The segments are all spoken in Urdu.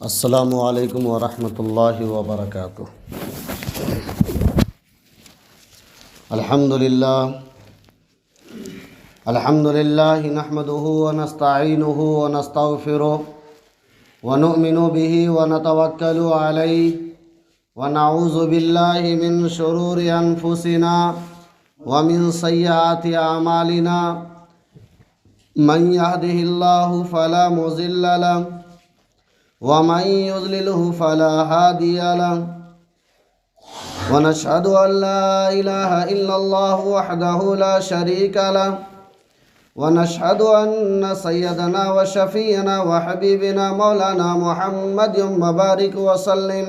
السلام علیکم ورحمۃ اللہ وبرکاتہ۔ الحمد للہ نحمده ونستعینه ونستغفره ونؤمن به ونتوکل علیہ ونعوذ باللہ من شرور انفسنا ومن سیئات اعمالنا من يهده اللہ فلا مضل له ومن يضلله فلا هادي له ونشهد أن لا إله إلا الله وحده لا شريك له ونشهد أن سيدنا وشفينا وحبيبنا مولانا محمد مبارك وسلم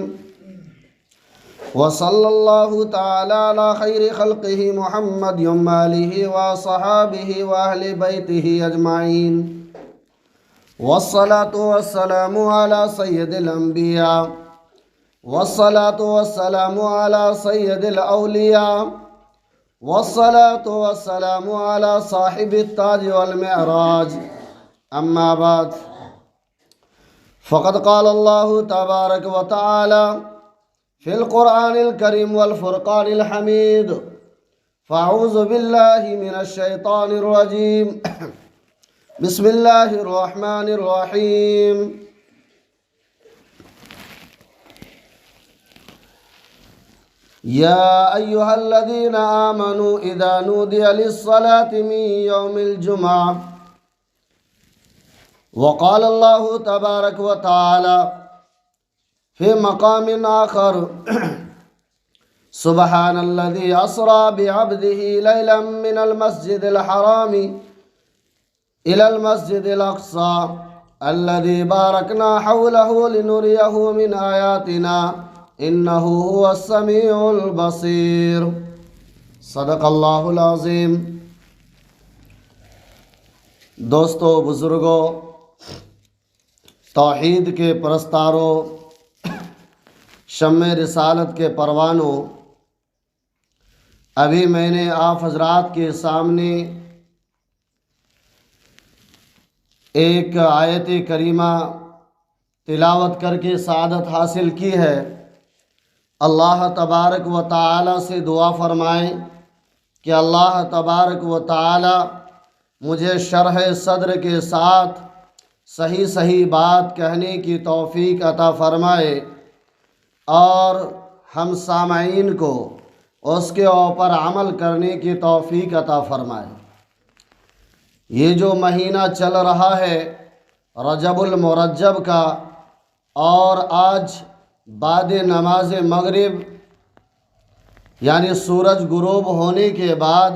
وصلى الله تعالى على خير خلقه محمد وآله وصحابه وأهل بيته أجمعين والصلاة والسلام على سيد الأنبياء والصلاة والسلام على سيد الأولياء والصلاة والسلام على صاحب التاج والمعراج أما بعد فقد قال الله تبارك وتعالى في القرآن الكريم والفرقان الحميد فأعوذ بالله من الشيطان الرجيم بسم اللہ الرحمن الرحیم یا ایہا الذین آمنوا اذا نودی للصلاة من یوم الجمعہ وقال اللہ تبارک وتعالی فی مقام آخر سبحان الذی اسری بعبده لیلا من المسجد الحرام إلى المسجد الأقصى الذي باركنا حوله لنريه من آياتنا إنه هو السميع البصير صدق اللہ العظیم۔ دوستو، بزرگوں، توحید کے پرستاروں، شمع رسالت کے پروانوں، ابھی میں نے آپ حضرات کے سامنے ایک آیت کریمہ تلاوت کر کے سعادت حاصل کی ہے۔ اللہ تبارک و تعالی سے دعا فرمائیں کہ اللہ تبارک و تعالی مجھے شرح صدر کے ساتھ صحیح بات کہنے کی توفیق عطا فرمائے اور ہم سامعین کو اس کے اوپر عمل کرنے کی توفیق عطا فرمائے۔ یہ جو مہینہ چل رہا ہے رجب المرجب کا، اور آج بعد نماز مغرب یعنی سورج غروب ہونے کے بعد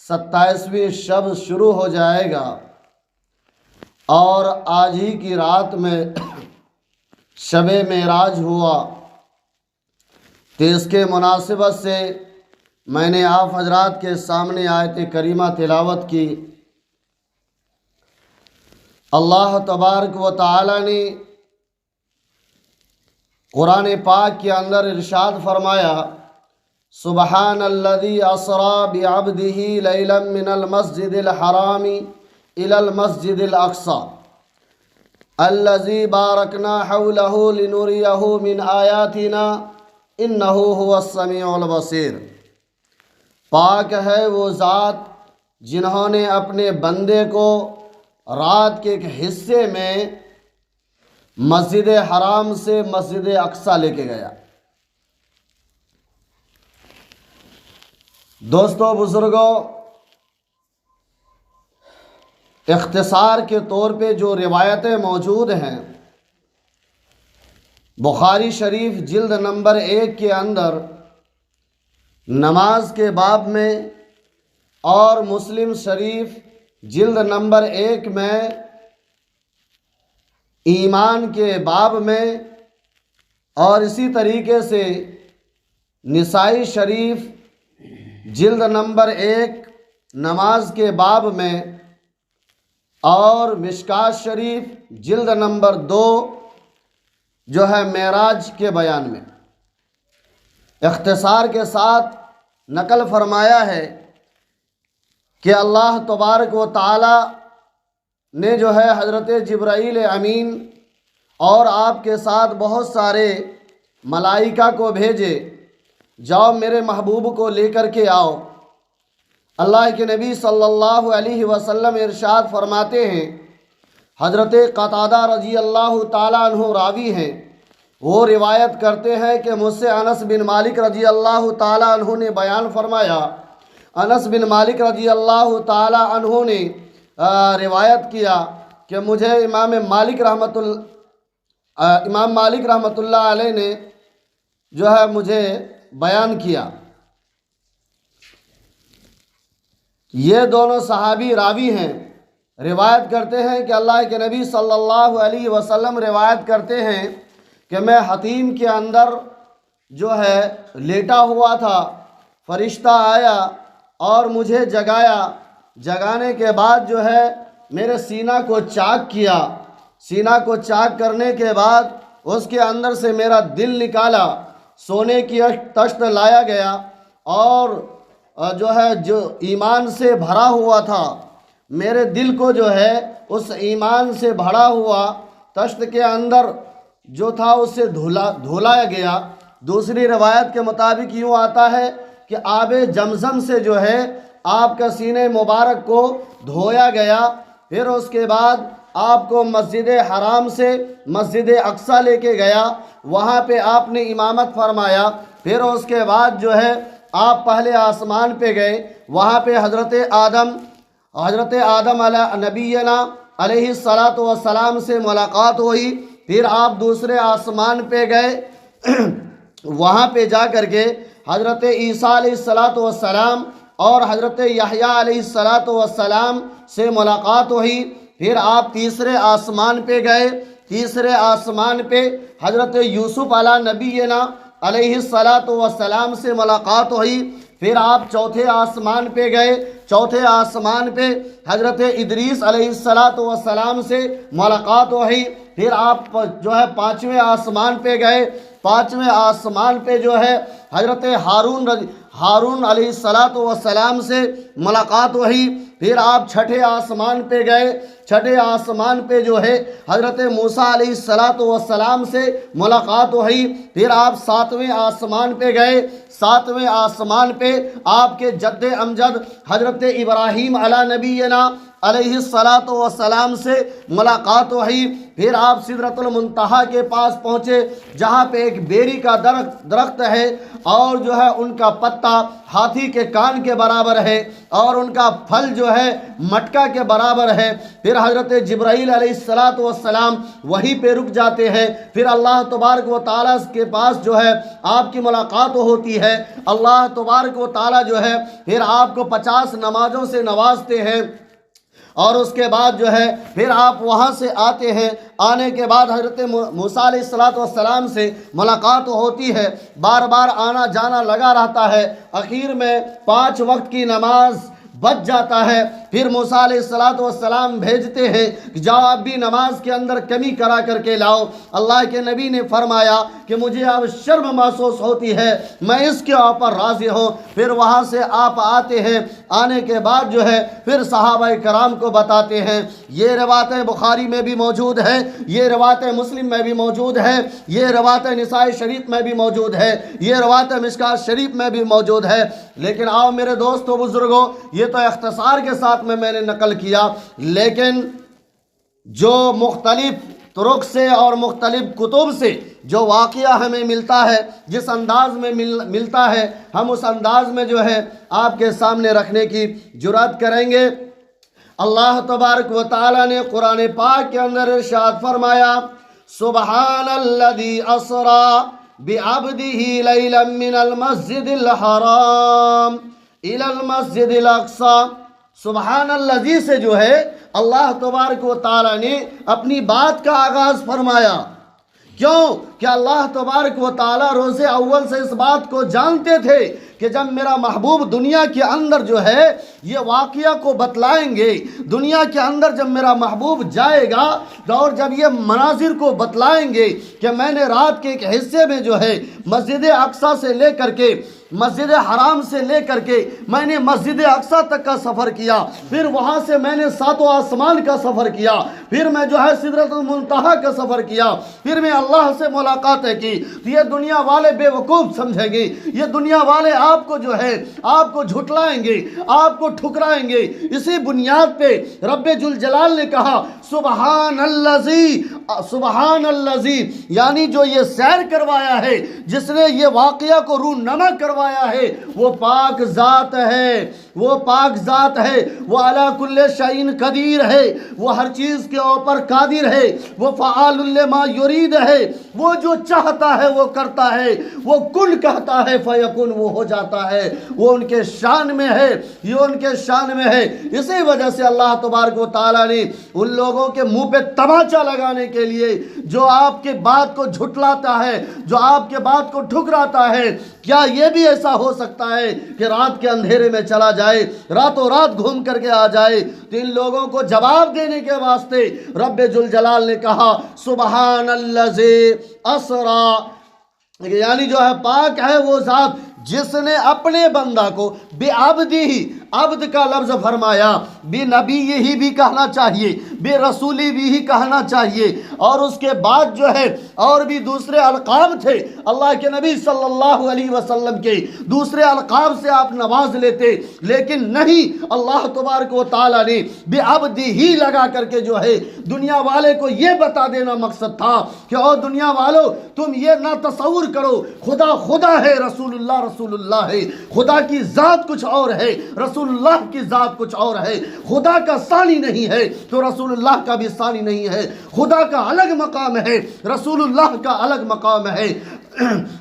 27ویں شب شروع ہو جائے گا، اور آج ہی کی رات میں شب معراج ہوا، تو اس کے مناسبت سے میں نے آپ حضرات کے سامنے آیت کریمہ تلاوت کی۔ اللہ تبارک و تعالی نے قرآن پاک کے اندر ارشاد فرمایا، سبحان الذی اسری بعبدہ لیلا من المسجد الحرام الی المسجد الاقصی الذی بارکنا حولہ لنریہ من آیاتنا انہ هو السمیع البصیر۔ پاک ہے وہ ذات جنہوں نے اپنے بندے کو رات کے ایک حصے میں مسجد حرام سے مسجد اقصی لے کے گیا۔ دوستو، بزرگوں، اختصار کے طور پہ جو روایتیں موجود ہیں بخاری شریف جلد نمبر 1 کے اندر نماز کے باب میں، اور مسلم شریف جلد نمبر 1 میں ایمان کے باب میں، اور اسی طریقے سے نسائی شریف جلد نمبر 1 نماز کے باب میں، اور مشکات شریف جلد نمبر 2 جو ہے معراج کے بیان میں اختصار کے ساتھ نقل فرمایا ہے کہ اللہ تبارک و تعالی نے جو ہے حضرت جبرائیل امین اور آپ کے ساتھ بہت سارے ملائکہ کو بھیجے، جاؤ میرے محبوب کو لے کر کے آؤ۔ اللہ کے نبی صلی اللہ علیہ وسلم ارشاد فرماتے ہیں، حضرت قتادہ رضی اللہ تعالیٰ عنہ راوی ہیں، وہ روایت کرتے ہیں کہ مجھ سے انس بن مالک رضی اللہ تعالیٰ عنہ نے بیان فرمایا۔ انس بن مالک رضی اللہ تعالیٰ عنہ نے روایت کیا کہ مجھے امام مالک رحمۃ اللہ علیہ نے جو ہے مجھے بیان کیا۔ یہ دونوں صحابی راوی ہیں، روایت کرتے ہیں کہ اللہ کے نبی صلی اللہ علیہ وسلم روایت کرتے ہیں کہ میں حتیم کے اندر جو ہے لیٹا ہوا تھا، فرشتہ آیا اور مجھے جگایا، جگانے کے بعد جو ہے میرے سینہ کو چاک کیا، سینہ کو چاک کرنے کے بعد اس کے اندر سے میرا دل نکالا، سونے کی طشت لایا گیا اور جو ایمان سے بھرا ہوا تھا، میرے دل کو جو ہے اس ایمان سے بھرا ہوا طشت کے اندر جو تھا اس سے دھولایا گیا۔ دوسری روایت کے مطابق یوں آتا ہے کہ آب زمزم سے جو ہے آپ کا سینہ مبارک کو دھویا گیا، پھر اس کے بعد آپ کو مسجد حرام سے مسجد اقصی لے کے گیا، وہاں پہ آپ نے امامت فرمایا، پھر اس کے بعد جو ہے آپ پہلے آسمان پہ گئے، وہاں پہ حضرت آدم علیہ نبینا علیہ الصلاۃ والسلام سے ملاقات ہوئی، پھر آپ دوسرے آسمان پہ گئے، وہاں پہ جا کر کے حضرت عیسیٰ علیہ الصلاۃ والسلام اور حضرت یحییٰ علیہ الصلاۃ والسلام سے ملاقات ہوئی، پھر آپ تیسرے آسمان پہ گئے، تیسرے آسمان پہ حضرت یوسف علیہ نبینا علیہ الصلاۃ والسلام سے ملاقات ہوئی، پھر آپ چوتھے آسمان پہ گئے، چوتھے آسمان پہ حضرت ادریس علیہ الصلاۃ والسلام سے ملاقات ہوئی، پھر آپ جو ہے پانچویں آسمان پہ گئے، پانچویں آسمان پہ جو ہے حضرت ہارون علیہ الصلاۃ والسلام سے ملاقات ہوئی، پھر آپ چھٹے آسمان پہ گئے، چھٹے آسمان پہ جو ہے حضرت موسیٰ علیہ الصلاۃ والسلام سے ملاقات ہوئی، پھر آپ ساتویں آسمان پہ گئے، ساتویں آسمان پہ آپ کے جد امجد حضرت ابراہیم علیہ نبینا علیہ الصلاۃ والسلام سے ملاقات ہوئی، پھر آپ سدرۃ المنتہا کے پاس پہنچے جہاں پہ ایک بیری کا درخت ہے اور جو ہے ان کا پتا ہاتھی کے کان کے برابر ہے اور ان کا پھل جو ہے مٹکا کے برابر ہے، پھر حضرت جبرائیل علیہ الصلاۃ والسلام وہیں پہ رک جاتے ہیں، پھر اللہ تبارک و تعالیٰ کے پاس جو ہے آپ کی ملاقات ہوتی ہے، اللہ تبارک و تعالیٰ جو ہے پھر آپ کو 50 نمازوں سے نوازتے ہیں، اور اس کے بعد جو ہے پھر آپ وہاں سے آتے ہیں، آنے کے بعد حضرت موسیٰ علیہ الصلاۃ والسلام سے ملاقات ہوتی ہے، بار بار آنا جانا لگا رہتا ہے، اخیر میں 5 وقت کی نماز بچ جاتا ہے، پھر موسیٰ علیہ الصلاۃ والسلام بھیجتے ہیں کہ جاؤ اب بھی نماز کے اندر کمی کرا کر کے لاؤ۔ اللہ کے نبی نے فرمایا کہ مجھے اب شرم محسوس ہوتی ہے، میں اس کے اوپر راضی ہوں، پھر وہاں سے آپ آتے ہیں، آنے کے بعد جو ہے پھر صحابہ کرام کو بتاتے ہیں، یہ روایت بخاری میں بھی موجود ہے، یہ روایت مسلم میں بھی موجود ہے، یہ روایت نسائی شریف میں بھی موجود ہے، یہ روایت مشکات شریف میں بھی موجود ہے، لیکن آؤ میرے دوستو بزرگوں، یہ تو اختصار کے ساتھ میں نے نقل کیا، لیکن جو مختلف طرق سے اور مختلف کتب سے جو واقعہ ہمیں ملتا ہے، جس انداز میں ملتا ہے، ہم اس انداز میں جو ہے آپ کے سامنے رکھنے کی جرات کریں گے۔ اللہ تبارک و تعالی نے قرآن پاک کے اندر ارشاد فرمایا، سبحان الذی اسری بعبدہ لیلا من المسجد الحرام الی المسجد الاقصی۔ سبحان الذی سے جو ہے اللہ تبارک و تعالی نے اپنی بات کا آغاز فرمایا، کیوں کہ اللہ تبارک و تعالی روز اول سے اس بات کو جانتے تھے کہ جب میرا محبوب دنیا کے اندر جو ہے یہ واقعہ کو بتلائیں گے، دنیا کے اندر جب میرا محبوب جائے گا اور جب یہ مناظر کو بتلائیں گے کہ میں نے رات کے ایک حصے میں جو ہے مسجد اقصی سے لے کر کے مسجد حرام سے لے کر کے میں نے مسجد اقصی تک کا سفر کیا، پھر وہاں سے میں نے ساتوں آسمان کا سفر کیا، پھر میں جو ہے سدرۃ المنتہا کا سفر کیا، پھر میں اللہ سے ملاقاتیں کی، تو یہ دنیا والے بے وقوف سمجھیں گے، یہ دنیا والے آپ کو جو ہے آپ کو جھٹلائیں گے، آپ کو ٹھکرائیں گے۔ اسی بنیاد پہ رب ذوالجلال نے کہا سبحان الذی، یعنی جو یہ سیر کروایا ہے، جس نے یہ واقعہ کو رونما کروایا ہے، وہ پاک ذات ہے، وہ پاک ذات ہے، وہ علی کل شیء قدیر ہے، وہ ہر چیز کے اوپر قادر ہے، وہ فعال لما یرید ہے، وہ جو چاہتا ہے وہ کرتا ہے، وہ کن کہتا ہے فیکن وہ ہو جاتا ہے، وہ ان کے شان میں ہے، یہ ان کے شان میں ہے۔ اسی وجہ سے اللہ تبارک و تعالیٰ نے ان لوگوں کے منہ پہ تماچا لگانے کے لیے جو آپ کے بات کو جھٹلاتا ہے، جو آپ کے بات کو ٹھکراتا ہے، کیا یہ بھی ایسا ہو سکتا ہے کہ رات کے اندھیرے میں چلا جائے، راتوں رات گھوم کر کے آ جائے؟ تو ان لوگوں کو جواب دینے کے واسطے رب ذوالجلال نے کہا سبحان الذی اسری، یعنی جو ہے پاک ہے وہ ذات جس نے اپنے بندہ کو بے عبدی ہی، عبد کا لفظ فرمایا، بے نبی ہی بھی کہنا چاہیے، بے رسولی بھی کہنا چاہیے، اور اس کے بعد جو ہے اور بھی دوسرے القاب تھے اللہ کے نبی صلی اللہ علیہ وسلم کے، دوسرے القاب سے آپ نواز لیتے، لیکن نہیں، اللہ تبارک و تعالیٰ نے بے عبدی ہی لگا کر کے جو ہے دنیا والے کو یہ بتا دینا مقصد تھا کہ او دنیا والو تم یہ نہ تصور کرو خدا خدا ہے، رسول اللہ ہے، خدا کی ذات کچھ اور ہے، رسول اللہ کی ذات کچھ اور ہے، خدا کا ثانی نہیں ہے تو رسول اللہ کا بھی ثانی نہیں ہے، خدا کا الگ مقام ہے، رسول اللہ کا الگ مقام ہے۔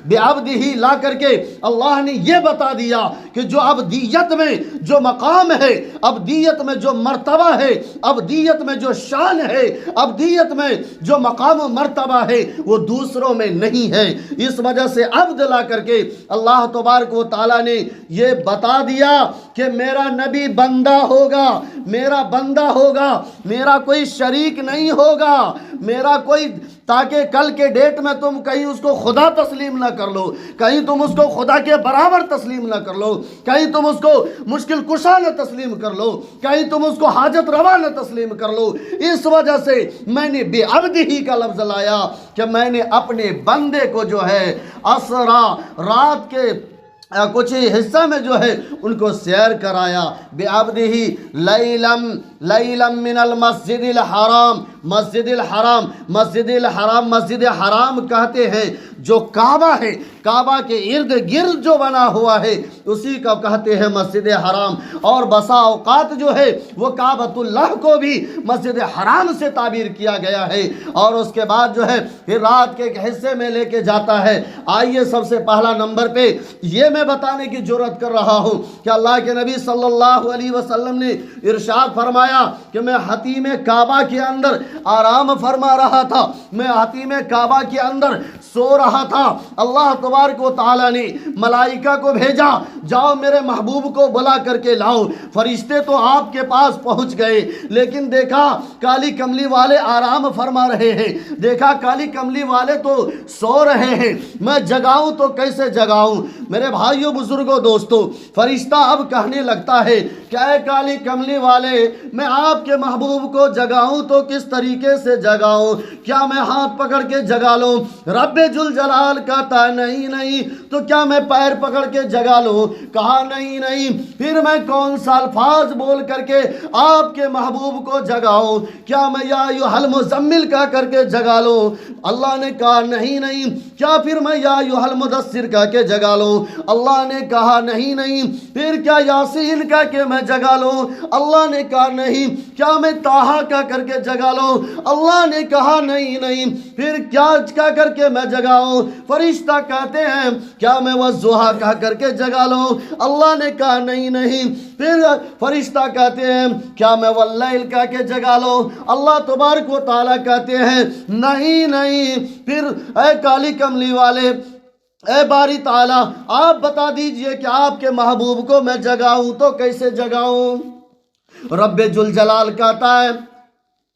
بے عبدی ہی لا کر کے اللہ نے یہ بتا دیا کہ جو عبدیت میں جو مقام ہے، عبدیت میں جو مرتبہ ہے، عبدیت میں جو شان ہے، عبدیت میں جو مقام و مرتبہ ہے، وہ دوسروں میں نہیں ہے۔ اس وجہ سے عبد لا کر کے اللہ تبارک و تعالیٰ نے یہ بتا دیا کہ میرا نبی بندہ ہوگا، میرا بندہ ہوگا، میرا کوئی شریک نہیں ہوگا، میرا کوئی، تاکہ کل کے ڈیٹ میں تم کہیں اس کو خدا تسلیم نہ کر لو، کہیں تم اس کو خدا کے برابر تسلیم نہ کر لو، کہیں تم اس کو مشکل کشا نہ تسلیم کر لو، کہیں تم اس کو حاجت روا نہ تسلیم کر لو۔ اس وجہ سے میں نے بے عبدی ہی کا لفظ لایا کہ میں نے اپنے بندے کو جو ہے اسرا، رات کے کچھ حصہ میں جو ہے ان کو سیر کرایا، بے عبدی لیلم من المسجد الحرام، مسجد الحرام، مسجد الحرام، مسجد حرام کہتے ہیں جو کعبہ ہے، کعبہ کے ارد گرد جو بنا ہوا ہے اسی کا کہتے ہیں مسجد حرام، اور بسا اوقات جو ہے وہ کعبۃ اللہ کو بھی مسجد حرام سے تعبیر کیا گیا ہے، اور اس کے بعد جو ہے پھر رات کے ایک حصے میں لے کے جاتا ہے۔ آئیے سب سے پہلا نمبر پہ یہ میں بتانے کی جرات کر رہا ہوں کہ اللہ کے نبی صلی اللہ علیہ وسلم نے ارشاد فرمایا کہ میں حتیم کعبہ کے اندر آرام فرما رہا تھا، میں حتیم کعبہ کے اندر سو رہا تھا، اللہ تبارک و تعالیٰ نے ملائکہ کو بھیجا، جاؤ میرے محبوب کو بلا کر کے لاؤ۔ فرشتے تو آپ کے پاس پہنچ گئے، لیکن دیکھا کالی کملی والے آرام فرما رہے ہیں، دیکھا کالی کملی والے تو سو رہے ہیں، میں جگاؤں تو کیسے جگاؤں؟ میرے بھائیوں، بزرگوں، دوستوں، فرشتہ اب کہنے لگتا ہے کہ اے کالی کملی والے، میں آپ کے محبوب کو جگاؤں تو کس طریقے سے جگاؤں؟ کیا میں ہاتھ پکڑ کے جگا لوں؟ رب ذوالجلال کہتا ہے نہیں، تو کیا میں پیر پکڑ کے جگا لوں؟ کہا نہیں، پھر میں کون سا الفاظ بول کر کے آپ کے محبوب کو جگاؤں؟ کیا میں یا ایھا المزمل کہہ کر کے جگا لوں؟ اللہ نے کہا نہیں، کیا پھر میں یا ایھا المدثر کہہ کے جگا لوں؟ اللہ نے کہا نہیں، پھر کیا یاسین کہہ کے میں جگا لوں؟ اللہ نے کہا نہیں، کیا میں طٰہٰ کہہ کر کے جگا لوں؟ اللہ نے کہا نہیں، پھر کیا کہہ کر کے میں جگاؤں؟ فرشتہ کہتے ہیں کیا میں والضحیٰ کہہ کر کے جگا لوں؟ اللہ نے کہا نہیں، پھر فرشتہ کہتے ہیں کیا میں واللیل کہہ کے جگا لوں؟ اللہ تبارک و تعالیٰ کہتے ہیں نہیں، پھر اے کالی کملی والے، اے باری تعالیٰ آپ بتا دیجئے کہ آپ کے محبوب کو میں جگاؤں تو کیسے جگاؤں؟ رب ذوالجلال کہتا ہے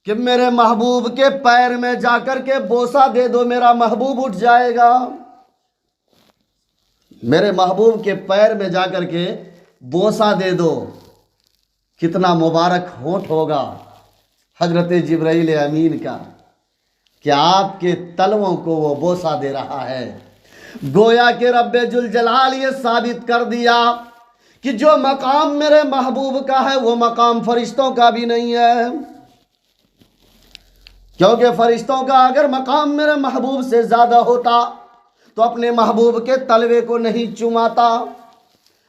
کہ میرے محبوب کے پیر میں جا کر کے بوسہ دے دو، میرا محبوب اٹھ جائے گا۔ میرے محبوب کے پیر میں جا کر کے بوسہ دے دو، کتنا مبارک ہونٹ ہوگا حضرت جبرائیل امین کا کہ آپ کے تلووں کو وہ بوسہ دے رہا ہے۔ گویا کہ رب ذوالجلال یہ ثابت کر دیا کہ جو مقام میرے محبوب کا ہے وہ مقام فرشتوں کا بھی نہیں ہے، کیونکہ فرشتوں کا اگر مقام میرے محبوب سے زیادہ ہوتا تو اپنے محبوب کے تلوے کو نہیں چوماتا،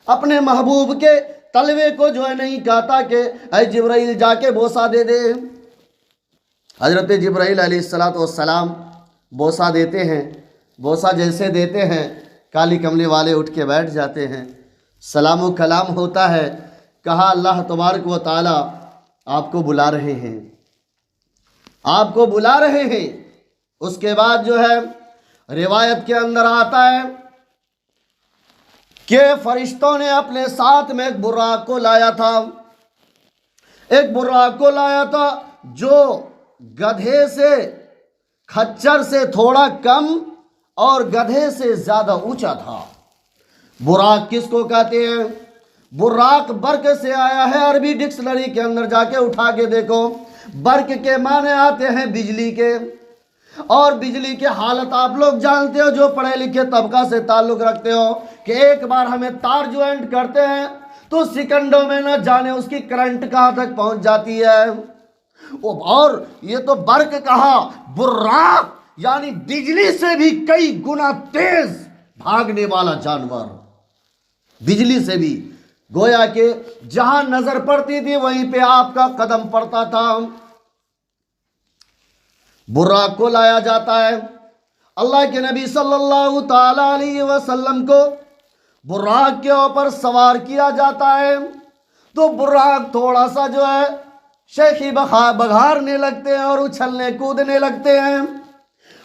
اپنے محبوب کے تلوے کو جو ہے نہیں کہتا کہ اے جبرائیل جا کے بوسہ دے دے۔ حضرت جبرائیل علیہ السلام بوسہ دیتے ہیں، بوسہ جیسے دیتے ہیں کالی کملی والے اٹھ کے بیٹھ جاتے ہیں، سلام و کلام ہوتا ہے، کہا اللہ تبارک و تعالی آپ کو بلا رہے ہیں، آپ کو بلا رہے ہیں۔ اس کے بعد جو ہے روایت کے اندر آتا ہے کہ فرشتوں نے اپنے ساتھ میں ایک براق کو لایا تھا، ایک براق کو لایا تھا جو گدھے سے، کھچر سے تھوڑا کم اور گدھے سے زیادہ اونچا تھا۔ براق کس کو کہتے ہیں؟ براق برق سے آیا ہے، عربی ڈکشنری کے اندر جا کے اٹھا کے دیکھو، برق کے معنی آتے ہیں بجلی کے، اور بجلی کے حالت آپ لوگ جانتے ہو جو پڑھے لکھے طبقہ سے تعلق رکھتے ہو کہ ایک بار ہمیں تار جوائنٹ کرتے ہیں تو سیکنڈوں میں نہ جانے اس کی کرنٹ کہاں تک پہنچ جاتی ہے۔ اور یہ تو برق کہا، براق یعنی بجلی سے بھی کئی گنا تیز بھاگنے والا جانور، بجلی سے بھی، گویا کہ جہاں نظر پڑتی تھی وہیں پہ آپ کا قدم پڑتا تھا۔ براق کو لایا جاتا ہے، اللہ کے نبی صلی اللہ تعالی علیہ وسلم کو براق کے اوپر سوار کیا جاتا ہے تو براق تھوڑا سا جو ہے شیخی بگھارنے لگتے ہیں اور اچھلنے کودنے لگتے ہیں۔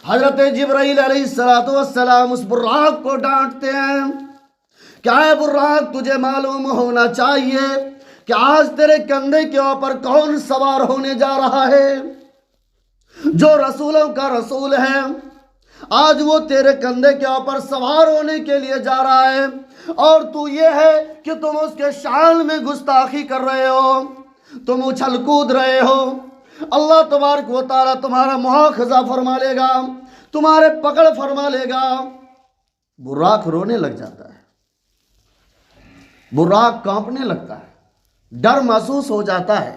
حضرت جبرائیل علیہ السلام اس براق کو ڈانٹتے ہیں، کیا ہے براق، تجھے معلوم ہونا چاہیے کہ آج تیرے کندھے کے اوپر کون سوار ہونے جا رہا ہے؟ جو رسولوں کا رسول ہے، آج وہ تیرے کندھے کے اوپر سوار ہونے کے لیے جا رہا ہے، اور تو یہ ہے کہ تم اس کے شان میں گستاخی کر رہے ہو، تم اچھل کود رہے ہو۔ اللہ تبارک و تعالی تمہارا مواخذہ فرما لے گا، تمہارے پکڑ فرما لے گا۔ براق رونے لگ جاتا ہے، براق کانپنے لگتا ہے، ڈر محسوس ہو جاتا ہے،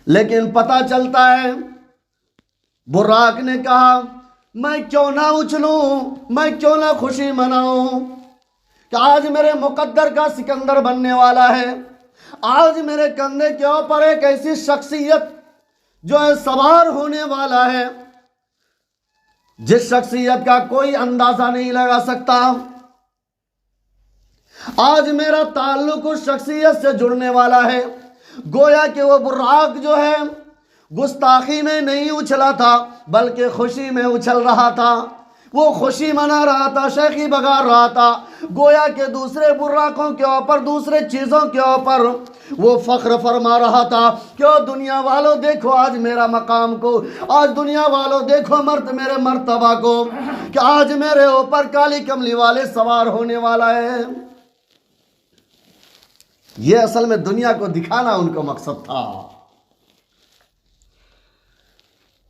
لیکن پتہ چلتا ہے براق نے کہا میں کیوں نہ اچھلوں، میں کیوں نہ خوشی مناؤں کہ آج میرے مقدر کا سکندر بننے والا ہے، آج میرے کندھے کے اوپر ایک ایسی شخصیت جو ہے سوار ہونے والا ہے جس شخصیت کا کوئی اندازہ نہیں لگا سکتا۔ آج میرا تعلق اس شخصیت سے جڑنے والا ہے۔ گویا کہ وہ براق جو ہے گستاخی میں نہیں اچھلا تھا بلکہ خوشی میں اچھل رہا تھا، وہ خوشی منا رہا تھا، شیخی بگار رہا تھا، گویا کہ دوسرے براقوں کے اوپر، دوسرے چیزوں کے اوپر وہ فخر فرما رہا تھا کہ او دنیا والوں دیکھو آج میرا مقام کو، آج دنیا والوں دیکھو میرے مرتبہ کو، کہ آج میرے اوپر کالی کملی والے سوار ہونے والا ہے۔ یہ اصل میں دنیا کو دکھانا ان کا مقصد تھا۔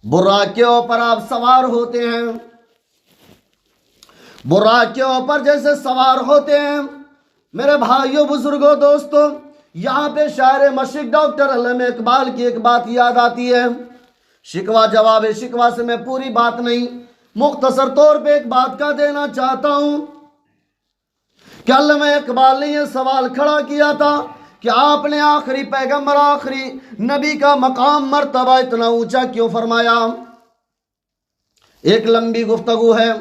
براق کے اوپر آپ سوار ہوتے ہیں، براق کے اوپر جیسے سوار ہوتے ہیں، میرے بھائیوں بزرگوں دوستوں، یہاں پہ شاعر مشرق ڈاکٹر علامہ اقبال کی ایک بات یاد آتی ہے۔ شکوہ جواب شکوہ سے میں پوری بات نہیں، مختصر طور پہ ایک بات کا دینا چاہتا ہوں کہ علامہ اقبال نے یہ سوال کھڑا کیا تھا کہ آپ نے آخری پیغمبر، آخری نبی کا مقام مرتبہ اتنا اونچا کیوں فرمایا؟ ایک لمبی گفتگو ہے،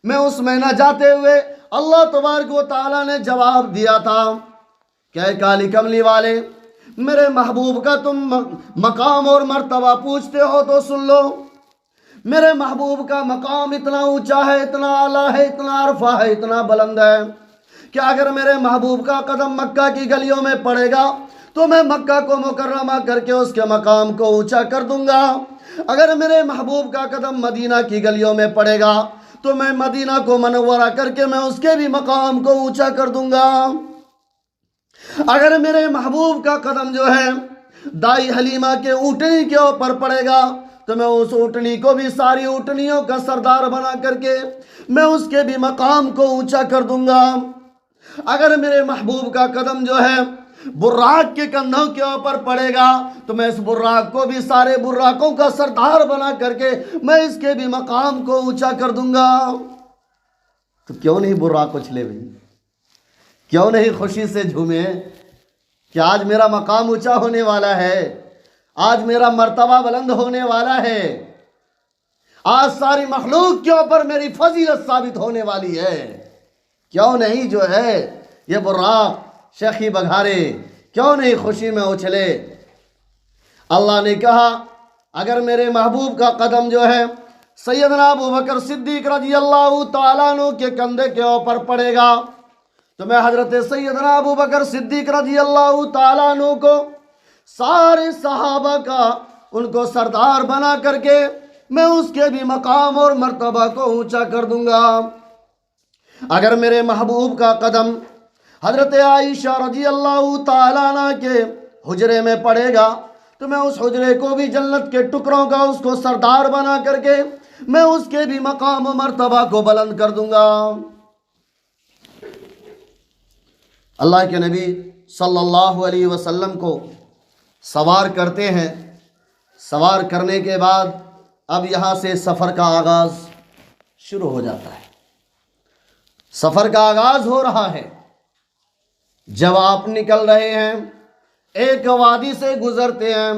میں اس میں نہ جاتے ہوئے اللہ تبارک و تعالیٰ نے جواب دیا تھا کہ اے کالی کملی والے، میرے محبوب کا تم مقام اور مرتبہ پوچھتے ہو تو سن لو۔ میرے محبوب کا مقام اتنا اونچا ہے، اتنا اعلیٰ ہے، اتنا عرفہ ہے، اتنا بلند ہے کہ اگر میرے محبوب کا قدم مکہ کی گلیوں میں پڑے گا تو میں مکہ کو مکرمہ کر کے اس کے مقام کو اونچا کر دوں گا۔ اگر میرے محبوب کا قدم مدینہ کی گلیوں میں پڑے گا تو میں مدینہ کو منورہ کر کے میں اس کے بھی مقام کو اونچا کر دوں گا۔ اگر میرے محبوب کا قدم جو ہے دائی حلیمہ کے اونٹنی کے اوپر پڑے گا تو میں اس اونٹنی کو بھی ساری اونٹنیوں کا سردار بنا کر کے میں اس کے بھی مقام کو اونچا کر دوں گا۔ اگر میرے محبوب کا قدم جو ہے براق کے کندھوں کے اوپر پڑے گا تو میں اس براق کو بھی سارے براقوں کا سردار بنا کر کے میں اس کے بھی مقام کو اونچا کر دوں گا۔ تو کیوں نہیں براق اچھلے بھائی؟ کیوں نہیں خوشی سے جھومے کہ آج میرا مقام اونچا ہونے والا ہے، آج میرا مرتبہ بلند ہونے والا ہے، آج ساری مخلوق کے اوپر میری فضیلت ثابت ہونے والی ہے۔ کیوں نہیں جو ہے یہ براق شیخی بگھارے، کیوں نہیں خوشی میں اچھلے؟ اللہ نے کہا اگر میرے محبوب کا قدم جو ہے سیدنا ابو بکر صدیق رضی اللہ تعالیٰ عنہ کے کندھے کے اوپر پڑے گا تو میں حضرت سیدنا ابو بکر صدیق رضی اللہ تعالیٰ عنہ کو سارے صحابہ کا ان کو سردار بنا کر کے میں اس کے بھی مقام اور مرتبہ کو اونچا کر دوں گا۔ اگر میرے محبوب کا قدم حضرت عائشہ رضی اللہ تعالیٰ عنہ کے حجرے میں پڑے گا تو میں اس حجرے کو بھی جنت کے ٹکڑوں کا اس کو سردار بنا کر کے میں اس کے بھی مقام و مرتبہ کو بلند کر دوں گا۔ اللہ کے نبی صلی اللہ علیہ وسلم کو سوار کرتے ہیں، سوار کرنے کے بعد اب یہاں سے سفر کا آغاز شروع ہو جاتا ہے۔ سفر کا آغاز ہو رہا ہے۔ جب آپ نکل رہے ہیں ایک وادی سے گزرتے ہیں،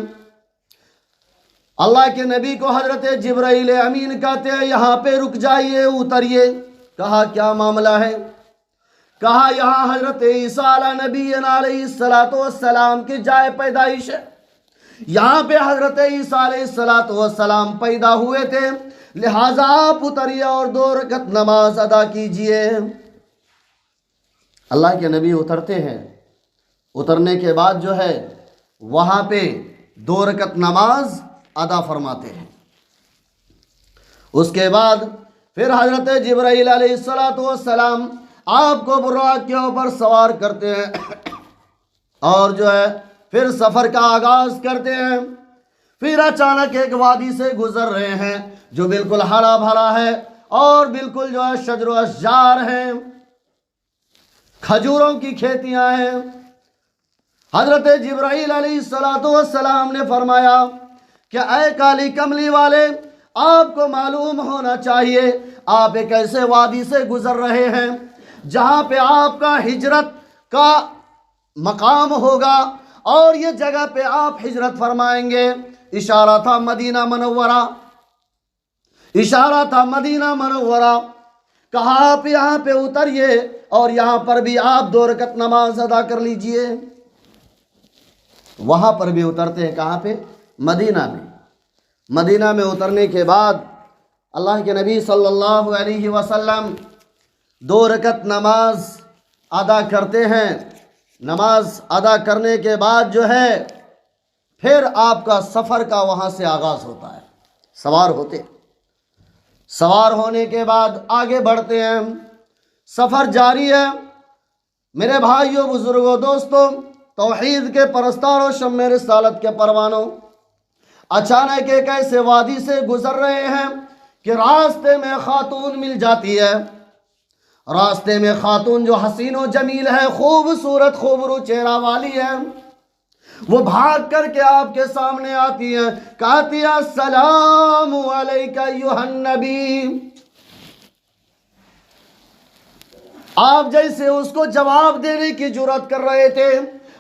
اللہ کے نبی کو حضرت جبرائیل امین کہتے ہیں یہاں پہ رک جائیے، اتریے۔ کہا کیا معاملہ ہے؟ کہا یہاں حضرت عیسیٰ علیہ نبی علیہ السلام کی جائے پیدائش ہے، یہاں پہ حضرت عیسیٰ علیہ السلام پیدا ہوئے تھے، لہٰذا آپ اتریے اور 2 رکعت نماز ادا کیجئے۔ اللہ کے نبی اترتے ہیں، اترنے کے بعد جو ہے وہاں پہ 2 رکعت نماز ادا فرماتے ہیں۔ اس کے بعد پھر حضرت جبرائیل علیہ السلام آپ کو براق کے اوپر سوار کرتے ہیں اور جو ہے پھر سفر کا آغاز کرتے ہیں۔ پھر اچانک ایک وادی سے گزر رہے ہیں جو بالکل ہرا بھرا ہے اور بالکل جو ہے شجر و اشجار ہیں، کھجوروں کی کھیتیاں ہیں۔ حضرت جبرائیل علیہ السلام نے فرمایا کہ اے کالی کملی والے، آپ کو معلوم ہونا چاہیے آپ ایک ایسے وادی سے گزر رہے ہیں جہاں پہ آپ کا ہجرت کا مقام ہوگا اور یہ جگہ پہ آپ ہجرت فرمائیں گے۔ اشارہ تھا مدینہ منورہ، اشارہ تھا مدینہ منورہ۔ کہا آپ یہاں پہ اتریے اور یہاں پر بھی آپ 2 رکعت نماز ادا کر لیجئے۔ وہاں پر بھی اترتے ہیں، کہاں پہ؟ مدینہ میں۔ مدینہ میں اترنے کے بعد اللہ کے نبی صلی اللہ علیہ وسلم 2 رکعت نماز ادا کرتے ہیں۔ نماز ادا کرنے کے بعد جو ہے پھر آپ کا سفر کا وہاں سے آغاز ہوتا ہے۔ سوار ہوتے، سوار ہونے کے بعد آگے بڑھتے ہیں، سفر جاری ہے۔ میرے بھائیوں، بزرگوں، دوستوں، توحید کے پرستاروں، شمع رسالت کے پروانوں، اچانک ایک ایسے وادی سے گزر رہے ہیں کہ راستے میں خاتون مل جاتی ہے۔ راستے میں خاتون جو حسین و جمیل ہے، خوبصورت خوبرو چہرہ والی ہے، وہ بھاگ کر کے آپ کے سامنے آتی ہے، کہتی ہے السلام علیک ایھا النبی۔ آپ جیسے اس کو جواب دینے کی جرات کر رہے تھے،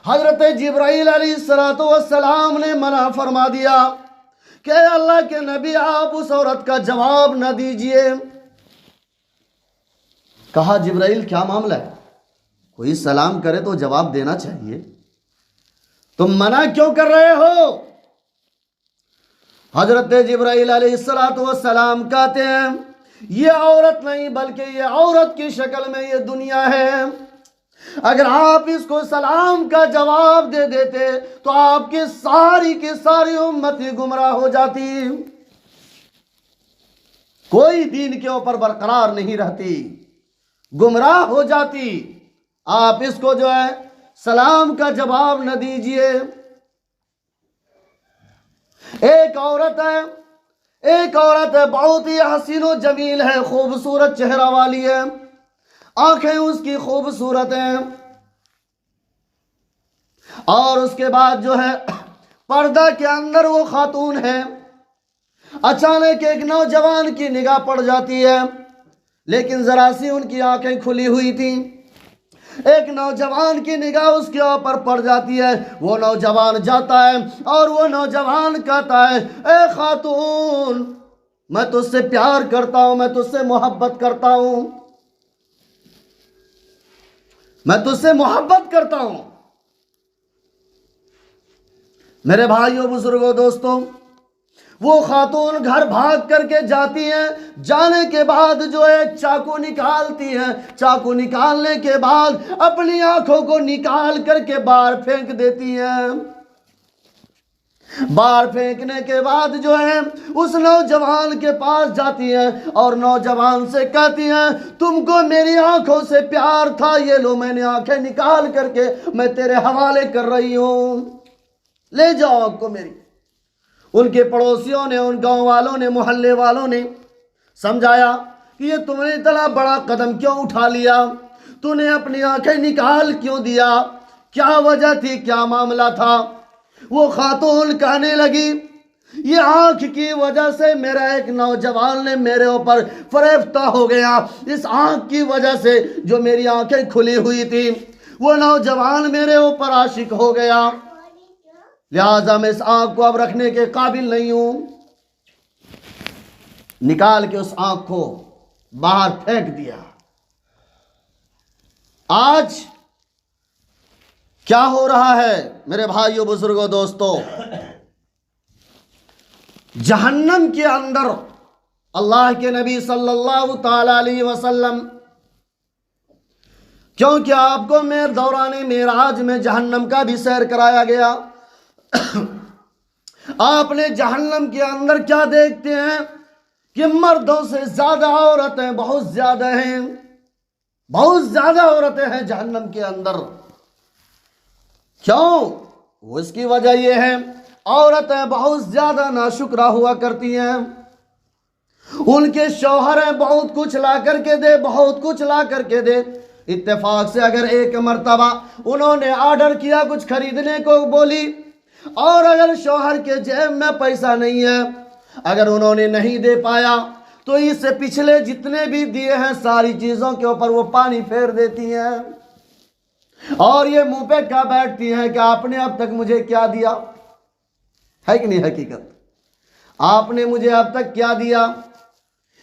حضرت جبرائیل علیہ السلام نے منع فرما دیا کہ اللہ کے نبی آپ اس عورت کا جواب نہ دیجئے۔ کہا جبرائیل کیا معاملہ ہے؟ کوئی سلام کرے تو جواب دینا چاہیے، تم منع کیوں کر رہے ہو؟ حضرت جبرائیل علیہ السلام کہتے ہیں یہ عورت نہیں بلکہ یہ عورت کی شکل میں یہ دنیا ہے، اگر آپ اس کو سلام کا جواب دے دیتے تو آپ کی ساری امت ہی گمراہ ہو جاتی۔ کوئی دین کے اوپر برقرار نہیں رہتی، گمراہ ہو جاتی۔ آپ اس کو جو ہے سلام کا جواب نہ دیجئے۔ ایک عورت ہے بہت ہی حسین و جمیل ہے، خوبصورت چہرہ والی ہے، آنکھیں اس کی خوبصورت ہیں، اور اس کے بعد جو ہے پردہ کے اندر وہ خاتون ہے۔ اچانک ایک نوجوان کی نگاہ پڑ جاتی ہے، لیکن ذرا سی ان کی آنکھیں کھلی ہوئی تھیں۔ ایک نوجوان کی نگاہ اس کے اوپر پڑ جاتی ہے، وہ نوجوان جاتا ہے اور وہ نوجوان کہتا ہے، اے خاتون، میں تجھ سے پیار کرتا ہوں، میں تجھ سے محبت کرتا ہوں، میں تجھ سے محبت کرتا ہوں۔ میرے بھائیوں، بزرگوں، دوستوں، وہ خاتون گھر بھاگ کر کے جاتی ہیں، جانے کے بعد جو ہے چاقو نکالتی ہیں، چاقو نکالنے کے بعد اپنی آنکھوں کو نکال کر کے باہر پھینک دیتی ہیں۔ باہر پھینکنے کے بعد جو ہے اس نوجوان کے پاس جاتی ہیں اور نوجوان سے کہتی ہیں، تم کو میری آنکھوں سے پیار تھا، یہ لو میں نے آنکھیں نکال کر کے میں تیرے حوالے کر رہی ہوں، لے جاؤ آنکھ کو میری۔ ان کے پڑوسیوں نے، ان گاؤں والوں نے، محلے والوں نے سمجھایا کہ یہ تم نے اتنا بڑا قدم کیوں اٹھا لیا، تو نے اپنی آنکھیں نکال کیوں دیا، کیا وجہ تھی، کیا معاملہ تھا؟ وہ خاتون کہنے لگی، یہ آنکھ کی وجہ سے میرا ایک نوجوان نے میرے اوپر فریفتہ ہو گیا، اس آنکھ کی وجہ سے جو میری آنکھیں کھلی ہوئی تھی وہ نوجوان میرے اوپر عاشق ہو گیا، لہذا میں اس آنکھ کو اب رکھنے کے قابل نہیں ہوں۔ نکال کے اس آنکھ کو باہر پھینک دیا۔ آج کیا ہو رہا ہے میرے بھائیوں، بزرگوں، دوستوں؟ جہنم کے اندر اللہ کے نبی صلی اللہ تعالی علیہ وسلم، کیونکہ آپ کو دوران معراج میں جہنم کا بھی سیر کرایا گیا، آپ نے جہنم کے اندر کیا دیکھتے ہیں کہ مردوں سے زیادہ عورتیں بہت زیادہ ہیں، بہت زیادہ عورتیں ہیں جہنم کے اندر۔ کیوں؟ وہ اس کی وجہ یہ ہے، عورتیں بہت زیادہ ناشکرہ ہوا کرتی ہیں، ان کے شوہر بہت کچھ لا کر کے دے، بہت کچھ لا کر کے دے، اتفاق سے اگر ایک مرتبہ انہوں نے آرڈر کیا کچھ خریدنے کو بولی، اور اگر شوہر کے جیب میں پیسہ نہیں ہے، اگر انہوں نے نہیں دے پایا تو اس سے پچھلے جتنے بھی دیے ہیں ساری چیزوں کے اوپر وہ پانی پھیر دیتی ہیں، اور یہ منہ پہ کہہ بیٹھتی ہیں کہ آپ نے اب تک مجھے کیا دیا ہے، کہ نہیں حقیقت؟ آپ نے مجھے اب تک کیا دیا؟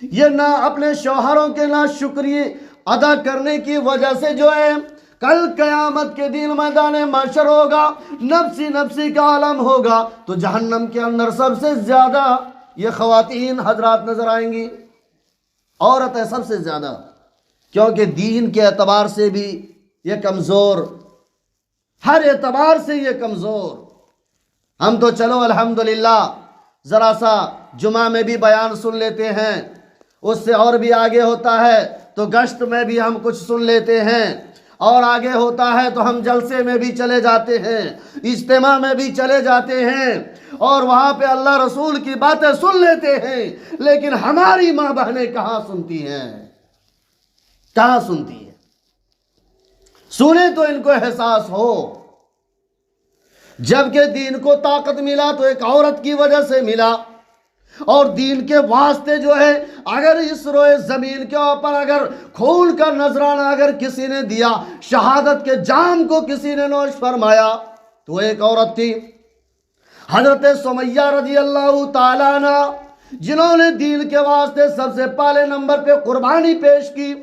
یہ نہ اپنے شوہروں کے نہ شکریہ ادا کرنے کی وجہ سے جو ہے کل قیامت کے دن میدان محشر ہوگا، نفسی نفسی کا عالم ہوگا، تو جہنم کے اندر سب سے زیادہ یہ خواتین حضرات نظر آئیں گی، عورتیں سب سے زیادہ، کیونکہ دین کے اعتبار سے بھی یہ کمزور، ہر اعتبار سے یہ کمزور۔ ہم تو چلو الحمدللہ ذرا سا جمعہ میں بھی بیان سن لیتے ہیں، اس سے اور بھی آگے ہوتا ہے تو گشت میں بھی ہم کچھ سن لیتے ہیں، اور آگے ہوتا ہے تو ہم جلسے میں بھی چلے جاتے ہیں، اجتماع میں بھی چلے جاتے ہیں، اور وہاں پہ اللہ رسول کی باتیں سن لیتے ہیں، لیکن ہماری ماں بہنیں کہاں سنتی ہیں؟ کہاں سنتی ہیں؟ سنیں تو ان کو احساس ہو۔ جبکہ دین کو طاقت ملا تو ایک عورت کی وجہ سے ملا، اور دین کے واسطے جو ہے اگر اس روئے زمین کے اوپر اگر خون کا نذرانہ اگر کسی نے دیا، شہادت کے جام کو کسی نے نوش فرمایا، تو ایک عورت تھی حضرت سمیہ رضی اللہ تعالیٰ عنہ، جنہوں نے دین کے واسطے سب سے پہلے نمبر پہ قربانی پیش کی۔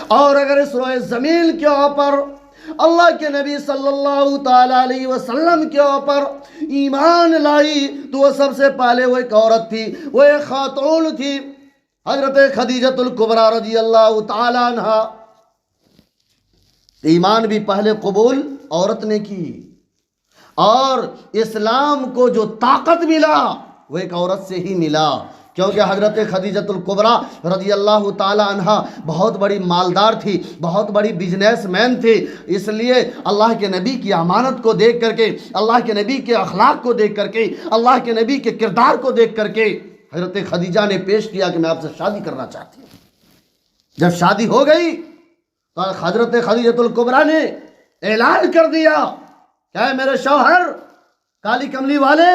اور اگر اس روئے زمین کے اوپر اللہ کے نبی صلی اللہ تعالی علیہ وسلم کے اوپر ایمان لائی تو وہ سب سے پہلے وہ ایک عورت تھی، وہ ایک خاتون تھی، حضرت خدیجہ الکبریٰ رضی اللہ تعالی عنہ۔ ایمان بھی پہلے قبول عورت نے کی، اور اسلام کو جو طاقت ملا وہ ایک عورت سے ہی ملا، کیونکہ حضرت خدیجۃ الکبریٰ رضی اللہ تعالی عنہ بہت بڑی مالدار تھی، بہت بڑی بزنس مین تھی، اس لیے اللہ کے نبی کی امانت کو دیکھ کر کے، اللہ کے نبی کے اخلاق کو دیکھ کر کے، اللہ کے نبی کے کردار کو دیکھ کر کے حضرت خدیجہ نے پیش کیا کہ میں آپ سے شادی کرنا چاہتی ہوں۔ جب شادی ہو گئی تو حضرت خدیجۃ الکبریٰ نے اعلان کر دیا کہ اے میرے شوہر کالی کملی والے،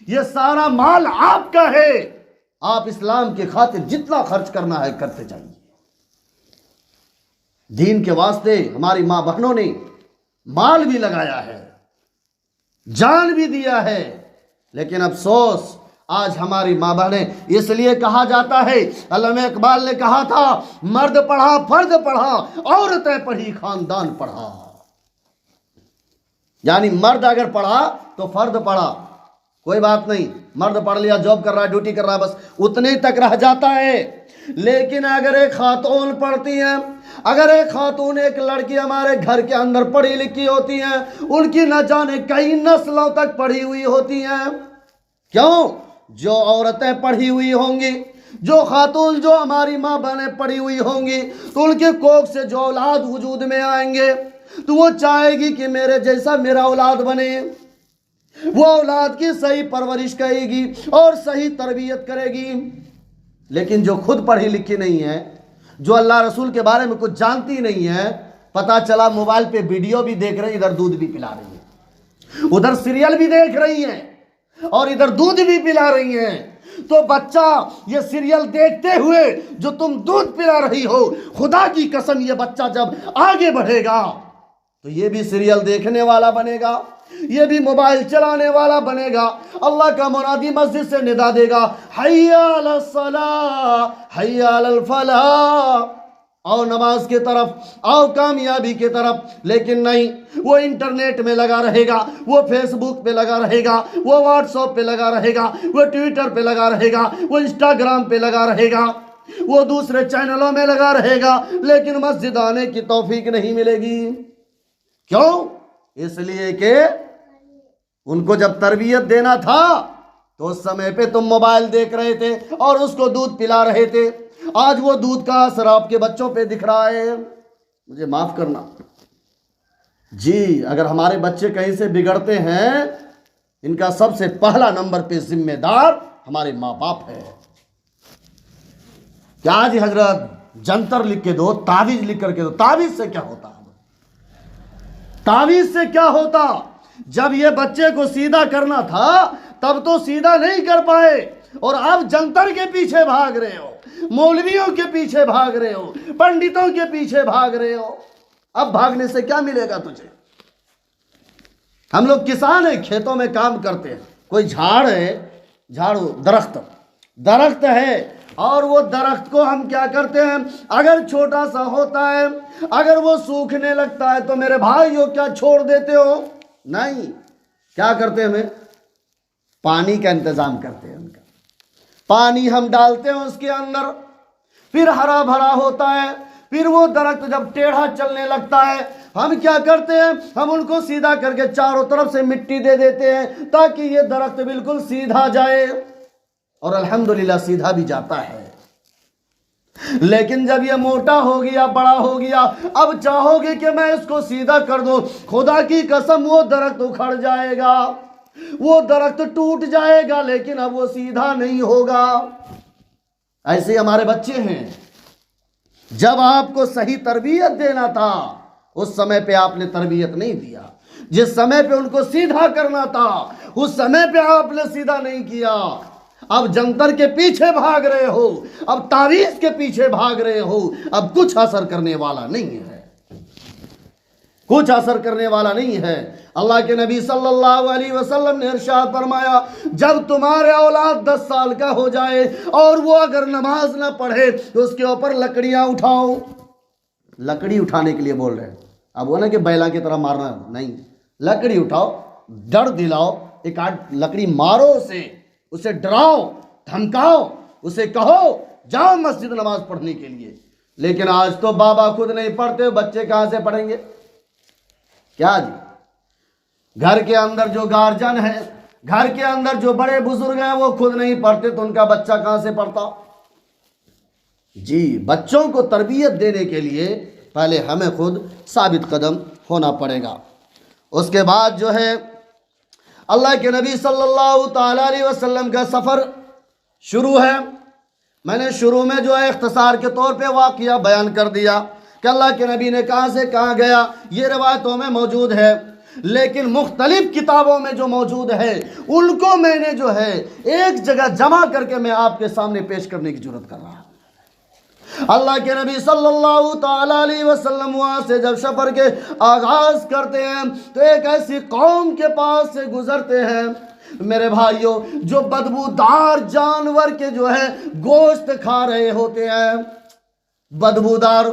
یہ سارا مال آپ کا ہے، آپ اسلام کی خاطر جتنا خرچ کرنا ہے کرتے جائیے۔ دین کے واسطے ہماری ماں بہنوں نے مال بھی لگایا ہے، جان بھی دیا ہے، لیکن افسوس آج ہماری ماں بہنیں، اس لیے کہا جاتا ہے، علامہ اقبال نے کہا تھا، مرد پڑھا فرد پڑھا، عورتیں پڑھی خاندان پڑھا۔ یعنی مرد اگر پڑھا تو فرد پڑھا، کوئی بات نہیں، مرد پڑھ لیا، جاب کر رہا ہے، ڈیوٹی کر رہا ہے، بس اتنے تک رہ جاتا ہے۔ لیکن اگر ایک خاتون پڑھتی ہیں، اگر ایک خاتون، ایک لڑکی ہمارے گھر کے اندر پڑھی لکھی ہوتی ہیں، ان کی نہ جانے کئی نسلوں تک پڑھی ہوئی ہوتی ہیں۔ کیوں؟ جو عورتیں پڑھی ہوئی ہوں گی، جو خاتون، جو ہماری ماں بہنیں پڑھی ہوئی ہوں گی، تو ان کے کوکھ سے جو اولاد وجود میں آئیں گے تو وہ چاہے گی کہ میرے جیسا میرا اولاد بنے، وہ اولاد کی صحیح پرورش کرے گی اور صحیح تربیت کرے گی۔ لیکن جو خود پڑھی لکھی نہیں ہے، جو اللہ رسول کے بارے میں کچھ جانتی نہیں ہے، پتہ چلا موبائل پہ ویڈیو بھی دیکھ رہی، ادھر دودھ بھی پلا رہی ہے، ادھر سیریل بھی دیکھ رہی ہیں اور ادھر دودھ بھی پلا رہی ہیں، تو بچہ یہ سیریل دیکھتے ہوئے جو تم دودھ پلا رہی ہو، خدا کی قسم یہ بچہ جب آگے بڑھے گا تو یہ بھی سیریل دیکھنے والا بنے گا، یہ بھی موبائل چلانے والا بنے گا۔ اللہ کا منادی مسجد سے ندا دے گا، حی علی الصلاۃ، حی علی الفلاح، آؤ نماز کی طرف، آؤ کامیابی کی طرف۔ لیکن نہیں، وہ انٹرنیٹ میں لگا رہے گا، وہ فیس بک پہ لگا رہے گا، وہ واٹس ایپ پہ لگا رہے گا، وہ ٹویٹر پہ لگا رہے گا، وہ انسٹاگرام پہ لگا رہے گا، وہ دوسرے چینلوں میں لگا رہے گا، لیکن مسجد آنے کی توفیق نہیں ملے گی۔ کیوں؟ اس لیے کہ ان کو جب تربیت دینا تھا تو اس سمے پہ تم موبائل دیکھ رہے تھے اور اس کو دودھ پلا رہے تھے۔ آج وہ دودھ کا اثر آپ کے بچوں پہ دکھ رہا ہے۔ مجھے معاف کرنا جی، اگر ہمارے بچے کہیں سے بگڑتے ہیں، ان کا سب سے پہلا نمبر پہ ذمہ دار ہمارے ماں باپ ہے۔ کیا جی حضرت جنتر لکھ کے دو، تعویذ لکھ کر کے دو، تعویذ سے کیا ہوتا؟ تعویذ سے کیا ہوتا؟ جب یہ بچے کو سیدھا کرنا تھا تب تو سیدھا نہیں کر پائے، اور اب جنتر کے پیچھے بھاگ رہے ہو، مولویوں کے پیچھے بھاگ رہے ہو، پنڈتوں کے پیچھے بھاگ رہے ہو۔ اب بھاگنے سے کیا ملے گا تجھے؟ ہم لوگ کسان ہیں، کھیتوں میں کام کرتے ہیں، کوئی جھاڑ ہے، جھاڑو درخت ہے، اور وہ درخت کو ہم کیا کرتے ہیں، اگر چھوٹا سا ہوتا ہے، اگر وہ سوکھنے لگتا ہے تو میرے بھائیو کیا چھوڑ دیتے ہو؟ نہیں، کیا کرتے ہیں؟ ہمیں پانی کا انتظام کرتے ہیں، ان کا پانی ہم ڈالتے ہیں اس کے اندر، پھر ہرا بھرا ہوتا ہے، پھر وہ درخت جب ٹیڑھا چلنے لگتا ہے، ہم کیا کرتے ہیں، ہم ان کو سیدھا کر کے چاروں طرف سے مٹی دے دیتے ہیں تاکہ یہ درخت بالکل سیدھا جائے، اور الحمدللہ سیدھا بھی جاتا ہے۔ لیکن جب یہ موٹا ہو گیا، بڑا ہو گیا، اب چاہو گے کہ میں اس کو سیدھا کر دوں، خدا کی قسم وہ درخت اکھڑ جائے گا، وہ درخت ٹوٹ جائے گا، لیکن اب وہ سیدھا نہیں ہوگا۔ ایسے ہی ہمارے بچے ہیں، جب آپ کو صحیح تربیت دینا تھا اس سمے پہ آپ نے تربیت نہیں دیا، جس سمے پہ ان کو سیدھا کرنا تھا اس سمے پہ آپ نے سیدھا نہیں کیا۔ اب جنتر کے پیچھے بھاگ رہے ہو، اب تعویذ کے پیچھے بھاگ رہے ہو، اب کچھ اثر کرنے والا نہیں ہے، کچھ اثر کرنے والا نہیں ہے۔ اللہ کے نبی صلی اللہ علیہ وسلم نے ارشاد فرمایا، جب تمہارے اولاد 10 سال کا ہو جائے اور وہ اگر نماز نہ پڑھے تو اس کے اوپر لکڑیاں اٹھاؤ۔ لکڑی اٹھانے کے لیے بول رہے ہیں، اب وہ نا کہ بیلا کی طرح مارنا نہیں، لکڑی اٹھاؤ، ڈر دلاؤ، ایک آدھ لکڑی مارو، اسے ڈراؤ، دھمکاؤ، اسے کہو جاؤ مسجد نماز پڑھنے کے لیے۔ لیکن آج تو بابا خود نہیں پڑھتے، بچے کہاں سے پڑھیں گے؟ کیا جی، گھر کے اندر جو گارجن ہے گھر کے اندر جو بڑے بزرگ ہیں وہ خود نہیں پڑھتے تو ان کا بچہ کہاں سے پڑھتا؟ جی، بچوں کو تربیت دینے کے لیے پہلے ہمیں خود ثابت قدم ہونا پڑے گا۔ اس کے بعد جو ہے اللہ کے نبی صلی اللہ تعالی علیہ وسلم کا سفر شروع ہے۔ میں نے شروع میں جو ہے اختصار کے طور پہ واقعہ بیان کر دیا کہ اللہ کے نبی نے کہاں سے کہاں گیا، یہ روایتوں میں موجود ہے، لیکن مختلف کتابوں میں جو موجود ہے ان کو میں نے جو ہے ایک جگہ جمع کر کے میں آپ کے سامنے پیش کرنے کی جرات کر رہا ہوں۔ اللہ کے نبی صلی اللہ تعالی علیہ وسلم وہاں سے جب سفر کے آغاز کرتے ہیں تو ایک ایسی قوم کے پاس سے گزرتے ہیں میرے بھائیوں جو بدبودار جانور کے جو ہے گوشت کھا رہے ہوتے ہیں، بدبودار۔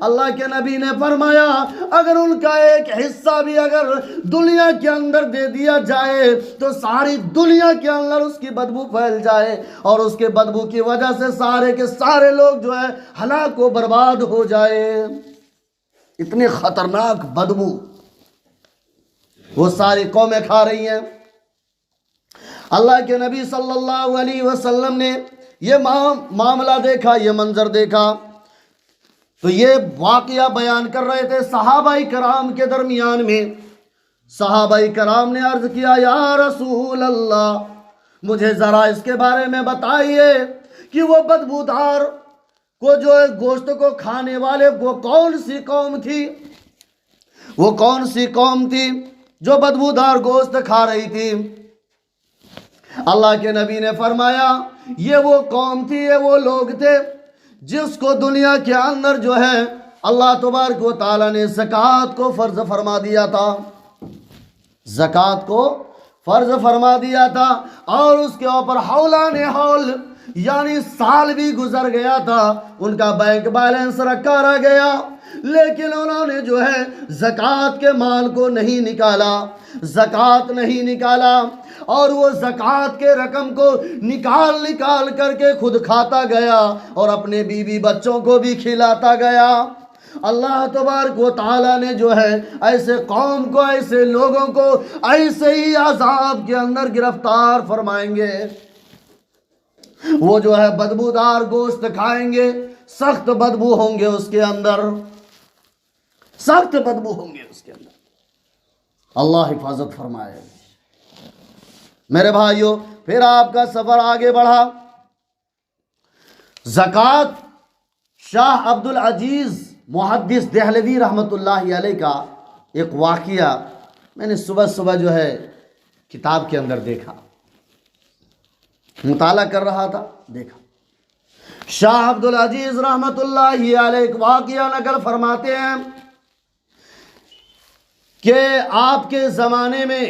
اللہ کے نبی نے فرمایا اگر ان کا ایک حصہ بھی اگر دنیا کے اندر دے دیا جائے تو ساری دنیا کے اندر اس کی بدبو پھیل جائے اور اس کے بدبو کی وجہ سے سارے کے سارے لوگ جو ہے ہلاک و برباد ہو جائے۔ اتنی خطرناک بدبو وہ ساری قومیں کھا رہی ہیں۔ اللہ کے نبی صلی اللہ علیہ وسلم نے یہ معاملہ دیکھا، یہ منظر دیکھا تو یہ واقعہ بیان کر رہے تھے صحابہ کرام کے درمیان میں۔ صحابہ کرام نے عرض کیا یا رسول اللہ مجھے ذرا اس کے بارے میں بتائیے کہ وہ بدبودار کو جو گوشت کو کھانے والے وہ کون سی قوم تھی، وہ کون سی قوم تھی جو بدبودار گوشت کھا رہی تھی؟ اللہ کے نبی نے فرمایا یہ وہ قوم تھی، یہ وہ لوگ تھے جس کو دنیا کے اندر جو ہے اللہ تبارک و تعالیٰ نے زکوٰۃ کو فرض فرما دیا تھا، زکوٰۃ کو فرض فرما دیا تھا اور اس کے اوپر حولان حول یعنی سال بھی گزر گیا تھا، ان کا بینک بیلنس رکھا رہ گیا، لیکن انہوں نے جو ہے زکوٰۃ کے مال کو نہیں نکالا، زکوٰۃ نہیں نکالا اور وہ زکوٰۃ کے رقم کو نکال کر کے خود کھاتا گیا اور اپنے بیوی بچوں کو بھی کھلاتا گیا۔ اللہ تبارک و تعالیٰ نے جو ہے ایسے قوم کو، ایسے لوگوں کو ایسے ہی عذاب کے اندر گرفتار فرمائیں گے۔ وہ جو ہے بدبودار گوشت کھائیں گے، سخت بدبو ہوں گے اس کے اندر، سخت بدبو ہوں گے اس کے اندر۔ اللہ حفاظت فرمائے۔ میرے بھائیوں پھر آپ کا سفر آگے بڑھا۔ زکوٰۃ شاہ عبد العزیز محدث دہلوی رحمۃ اللہ علیہ کا ایک واقعہ میں نے صبح جو ہے کتاب کے اندر دیکھا، مطالعہ کر رہا تھا، دیکھا شاہ عبد العزیز رحمۃ اللہ علیہ ایک واقعہ نقل فرماتے ہیں کہ آپ کے زمانے میں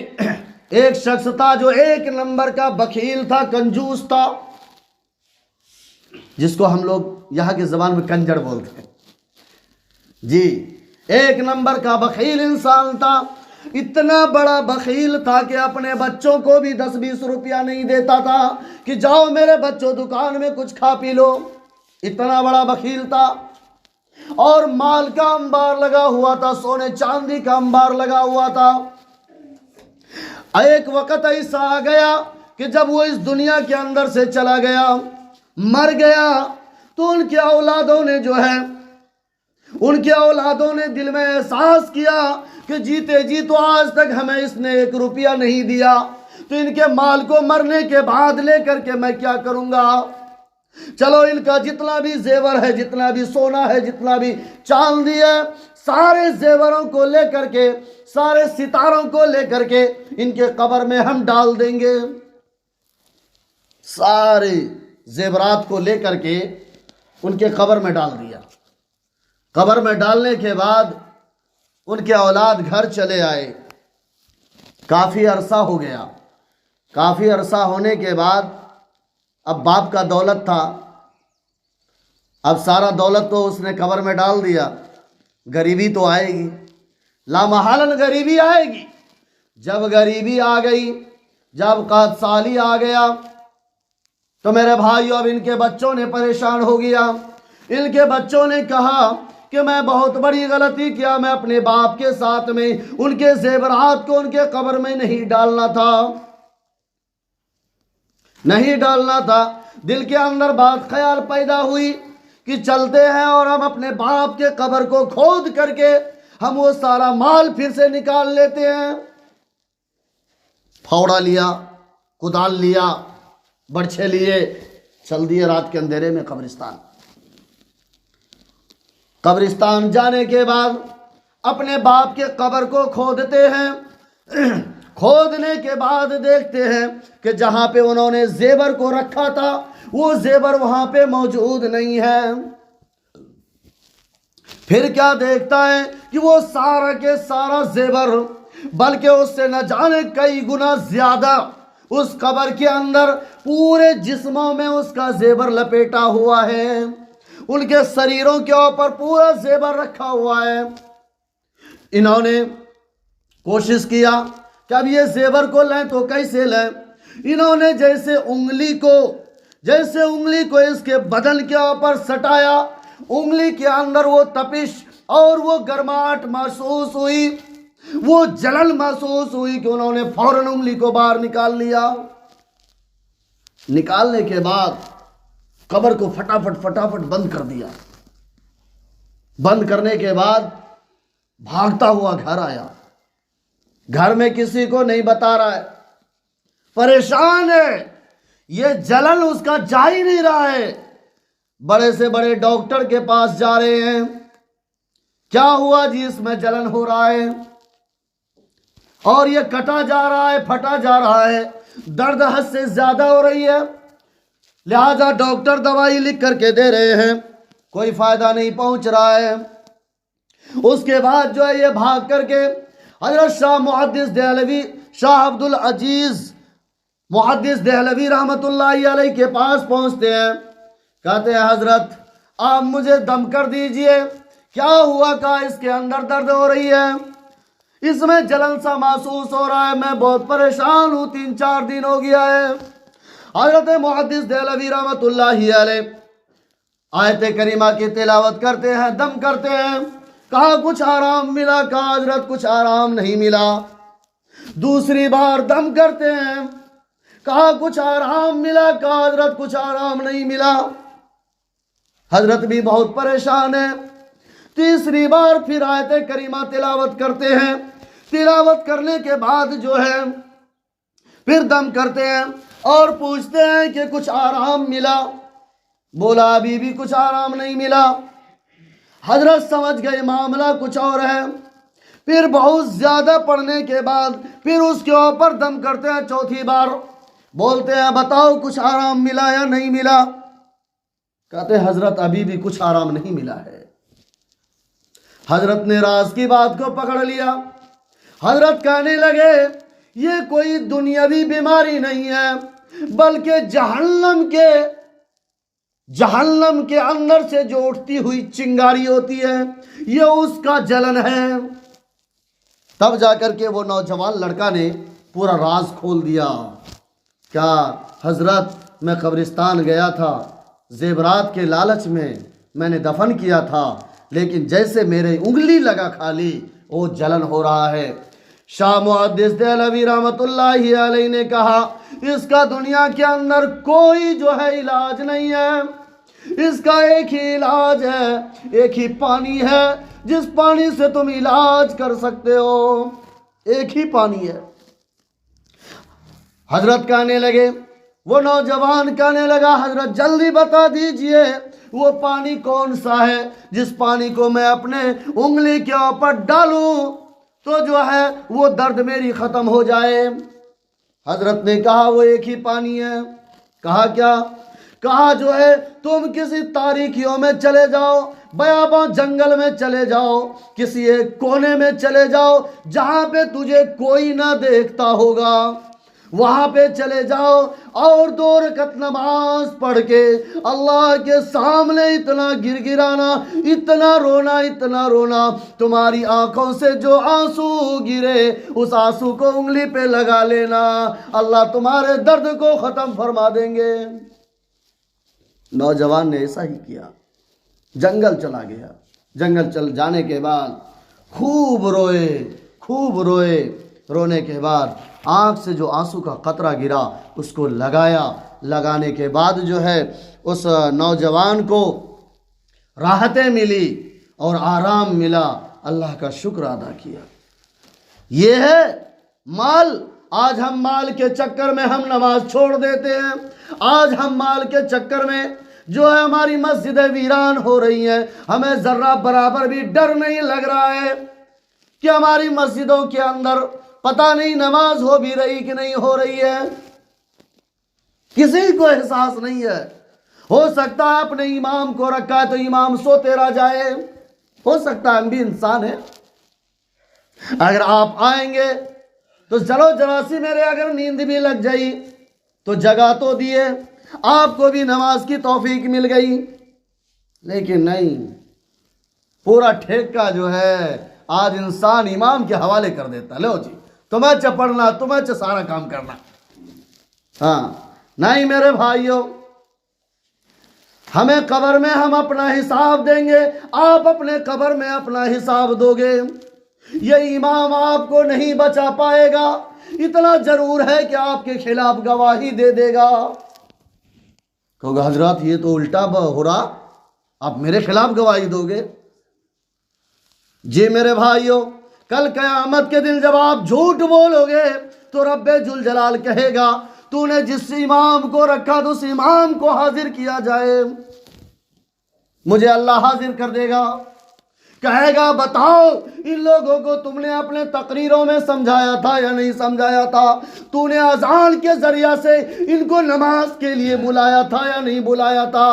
ایک شخص تھا جو ایک نمبر کا بخیل تھا، کنجوس تھا، جس کو ہم لوگ یہاں کی زبان میں کنجر بولتے ہیں۔ جی، ایک نمبر کا بخیل انسان تھا، اتنا بڑا بخیل تھا کہ اپنے بچوں کو بھی 10-20 روپیہ نہیں دیتا تھا کہ جاؤ میرے بچوں دکان میں کچھ کھا پی لو، اتنا بڑا بخیل تھا۔ اور مال کا انبار لگا ہوا تھا، سونے چاندی کا انبار لگا ہوا تھا۔ ایک وقت ایسا آ گیا کہ جب وہ اس دنیا کے اندر سے چلا گیا، مر گیا، تو ان کے اولادوں نے جو ہے دل میں احساس کیا کہ جیتے جی تو آج تک ہمیں اس نے 1 روپیہ نہیں دیا، تو ان کے مال کو مرنے کے بعد لے کر کے میں کیا کروں گا؟ چلو ان کا جتنا بھی زیور ہے، جتنا بھی سونا ہے، جتنا بھی چاندی ہے، سارے زیوروں کو لے کر کے، سارے ستاروں کو لے کر کے ان کے قبر میں ہم ڈال دیں گے۔ سارے زیورات کو لے کر کے ان کے قبر میں ڈال دیا۔ قبر میں ڈالنے کے بعد ان کے اولاد گھر چلے آئے، کافی عرصہ ہو گیا۔ کافی عرصہ ہونے کے بعد اب باپ کا دولت تھا، اب سارا دولت تو اس نے قبر میں ڈال دیا، غریبی تو آئے گی، لامحالن غریبی آئے گی۔ جب غریبی آ گئی، جب قحط سالی آ گیا، تو میرے بھائیو اب ان کے بچوں نے پریشان ہو گیا۔ ان کے بچوں نے کہا کہ میں بہت بڑی غلطی کیا، میں اپنے باپ کے ساتھ میں ان کے زیورات کو ان کے قبر میں نہیں ڈالنا تھا۔ نہیں ڈالنا تھا۔ دل کے اندر بات خیال پیدا ہوئی کہ چلتے ہیں اور ہم اپنے باپ کے قبر کو کھود کر کے ہم وہ سارا مال پھر سے نکال لیتے ہیں۔ پھاوڑا لیا، کدال لیا، برچھے لیے، چل دیے رات کے اندھیرے میں قبرستان۔ قبرستان جانے کے بعد اپنے باپ کے قبر کو کھودتے ہیں۔ کھودنے کے بعد دیکھتے ہیں کہ جہاں پہ انہوں نے زیور کو رکھا تھا وہ زیور وہاں پہ موجود نہیں ہے۔ پھر کیا دیکھتا ہے کہ وہ سارا کے سارا زیور، بلکہ اس سے نہ جانے کئی گنا زیادہ اس قبر کے اندر پورے جسموں میں اس کا زیور لپیٹا ہوا ہے، ان کے شریروں کے اوپر پورا زیور رکھا ہوا ہے۔ انہوں نے کوشش کیا کہ اب یہ زیور کو لیں تو کیسے لیں۔ انہوں نے جیسے انگلی کو اس کے بدن کے اوپر سٹایا، انگلی کے اندر وہ تپش اور وہ گرماہٹ محسوس ہوئی، وہ جلن محسوس ہوئی کہ انہوں نے فوراً انگلی کو باہر نکال لیا۔ نکالنے کے بعد قبر کو فٹافٹ بند کر دیا۔ بند کرنے کے بعد بھاگتا ہوا گھر آیا۔ گھر میں کسی کو نہیں بتا رہا ہے، پریشان ہے، یہ جلن اس کا جا ہی نہیں رہا ہے۔ بڑے سے بڑے ڈاکٹر کے پاس جا رہے ہیں، کیا ہوا جی، اس میں جلن ہو رہا ہے اور یہ کٹا جا رہا ہے، پھٹا جا رہا ہے، درد حد سے زیادہ ہو رہی ہے، لہذا ڈاکٹر دوائی لکھ کر کے دے رہے ہیں، کوئی فائدہ نہیں پہنچ رہا ہے۔ اس کے بعد جو ہے یہ بھاگ کر کے حضرت شاہ محدث دہلوی، شاہ عبد العزیز محدث دہلوی رحمت اللہ علیہ کے پاس پہنچتے ہیں۔ کہتے ہیں حضرت آپ مجھے دم کر دیجئے، کیا ہوا؟ کہا اس کے اندر درد ہو رہی ہے، اس میں جلن سا محسوس ہو رہا ہے، میں بہت پریشان ہوں، 3-4 دن ہو گیا ہے۔ حضرت محدث دہلوی رحمت اللہ علیہ آیت کریمہ کی تلاوت کرتے ہیں، دم کرتے ہیں۔ کہا کچھ آرام ملا؟ کہا حضرت کچھ آرام نہیں ملا۔ دوسری بار دم کرتے ہیں، کہا کچھ آرام ملا؟ کہا حضرت کچھ آرام نہیں ملا۔ حضرت بھی بہت پریشان ہیں۔ تیسری بار پھر آیت کریمہ تلاوت کرتے ہیں، تلاوت کرنے کے بعد جو ہے پھر دم کرتے ہیں اور پوچھتے ہیں کہ کچھ آرام ملا؟ بولا ابھی بھی کچھ آرام نہیں ملا۔ حضرت سمجھ گئے معاملہ کچھ اور ہے۔ پھر بہت زیادہ پڑھنے کے بعد پھر اس کے اوپر دم کرتے ہیں، چوتھی بار بولتے ہیں بتاؤ کچھ آرام ملا یا نہیں ملا؟ کہتے ہیں حضرت ابھی بھی کچھ آرام نہیں ملا ہے۔ حضرت نے راز کی بات کو پکڑ لیا۔ حضرت کہنے لگے یہ کوئی دنیاوی بیماری نہیں ہے، بلکہ جہنم کے اندر سے جو اٹھتی ہوئی چنگاری ہوتی ہے یہ اس کا جلن ہے۔ تب جا کر کے وہ نوجوان لڑکا نے پورا راز کھول دیا۔ کیا حضرت میں قبرستان گیا تھا، زیورات کے لالچ میں نے دفن کیا تھا، لیکن جیسے میرے انگلی لگا کھالی وہ جلن ہو رہا ہے۔ شاہ محدث دہلوی رحمت اللہ علیہ نے کہا اس کا دنیا کے اندر کوئی جو ہے علاج نہیں ہے، اس کا ایک ہی علاج ہے، ایک ہی پانی ہے جس پانی سے تم علاج کر سکتے ہو، ایک ہی پانی ہے۔ حضرت کہنے لگے، وہ نوجوان کہنے لگا حضرت جلدی بتا دیجئے وہ پانی کون سا ہے جس پانی کو میں اپنے انگلی کے اوپر ڈالوں تو جو ہے وہ درد میری ختم ہو جائے۔ حضرت نے کہا وہ ایک ہی پانی ہے۔ کہا کیا؟ کہا جو ہے تم کسی تاریکیوں میں چلے جاؤ، بیاباں جنگل میں چلے جاؤ، کسی ایک کونے میں چلے جاؤ جہاں پہ تجھے کوئی نہ دیکھتا ہوگا، وہاں پہ چلے جاؤ اور 2 رکعت نماز پڑھ کے اللہ کے سامنے اتنا گر گرانا، اتنا رونا تمہاری آنکھوں سے جو آنسو گرے اس آنسو کو انگلی پہ لگا لینا، اللہ تمہارے درد کو ختم فرما دیں گے۔ نوجوان نے ایسا ہی کیا، جنگل چلا گیا۔ جنگل چل جانے کے بعد خوب روئے، رونے کے بعد آنکھ سے جو آنسو کا قطرہ گرا اس کو لگایا، لگانے کے بعد جو ہے اس نوجوان کو راحتیں ملی اور آرام ملا، اللہ کا شکر ادا کیا۔ یہ ہے مال۔ آج ہم مال کے چکر میں ہم نماز چھوڑ دیتے ہیں، آج ہم مال کے چکر میں جو ہے ہماری مسجدیں ویران ہو رہی ہیں، ہمیں ذرہ برابر بھی ڈر نہیں لگ رہا ہے کہ ہماری مسجدوں کے اندر پتہ نہیں نماز ہو بھی رہی کہ نہیں ہو رہی ہے، کسی کو احساس نہیں ہے۔ ہو سکتا ہے اپنے امام کو رکھا ہے تو امام سوتے رہ جائے، ہو سکتا ہے ہم بھی انسان ہیں۔ اگر آپ آئیں گے تو چلو جراسی میرے اگر نیند بھی لگ جائی تو جگہ تو دیے، آپ کو بھی نماز کی توفیق مل گئی، لیکن نہیں، پورا ٹھیکہ جو ہے آج انسان امام کے حوالے کر دیتا، لو جی تمہیں چا پڑھنا، تمہیں چا سارا کام کرنا۔ ہاں نہیں میرے بھائیوں، ہمیں قبر میں ہم اپنا حساب دیں گے، آپ اپنے قبر میں اپنا حساب دو گے۔ یہ امام آپ کو نہیں بچا پائے گا، اتنا ضرور ہے کہ آپ کے خلاف گواہی دے دے گا، کہو گا حضرات یہ تو الٹا ہو رہا، آپ میرے خلاف گواہی دو گے۔ جی میرے بھائیوں، کل قیامت کے دن جب آپ جھوٹ بولو گے تو رب ذوالجلال کہے گا تو نے جس امام کو رکھا تو اس امام کو حاضر کیا جائے، مجھے اللہ حاضر کر دے گا، کہے گا بتاؤ ان لوگوں کو تم نے اپنے تقریروں میں سمجھایا تھا یا نہیں سمجھایا تھا، تو نے اذان کے ذریعہ سے ان کو نماز کے لیے بلایا تھا یا نہیں بلایا تھا۔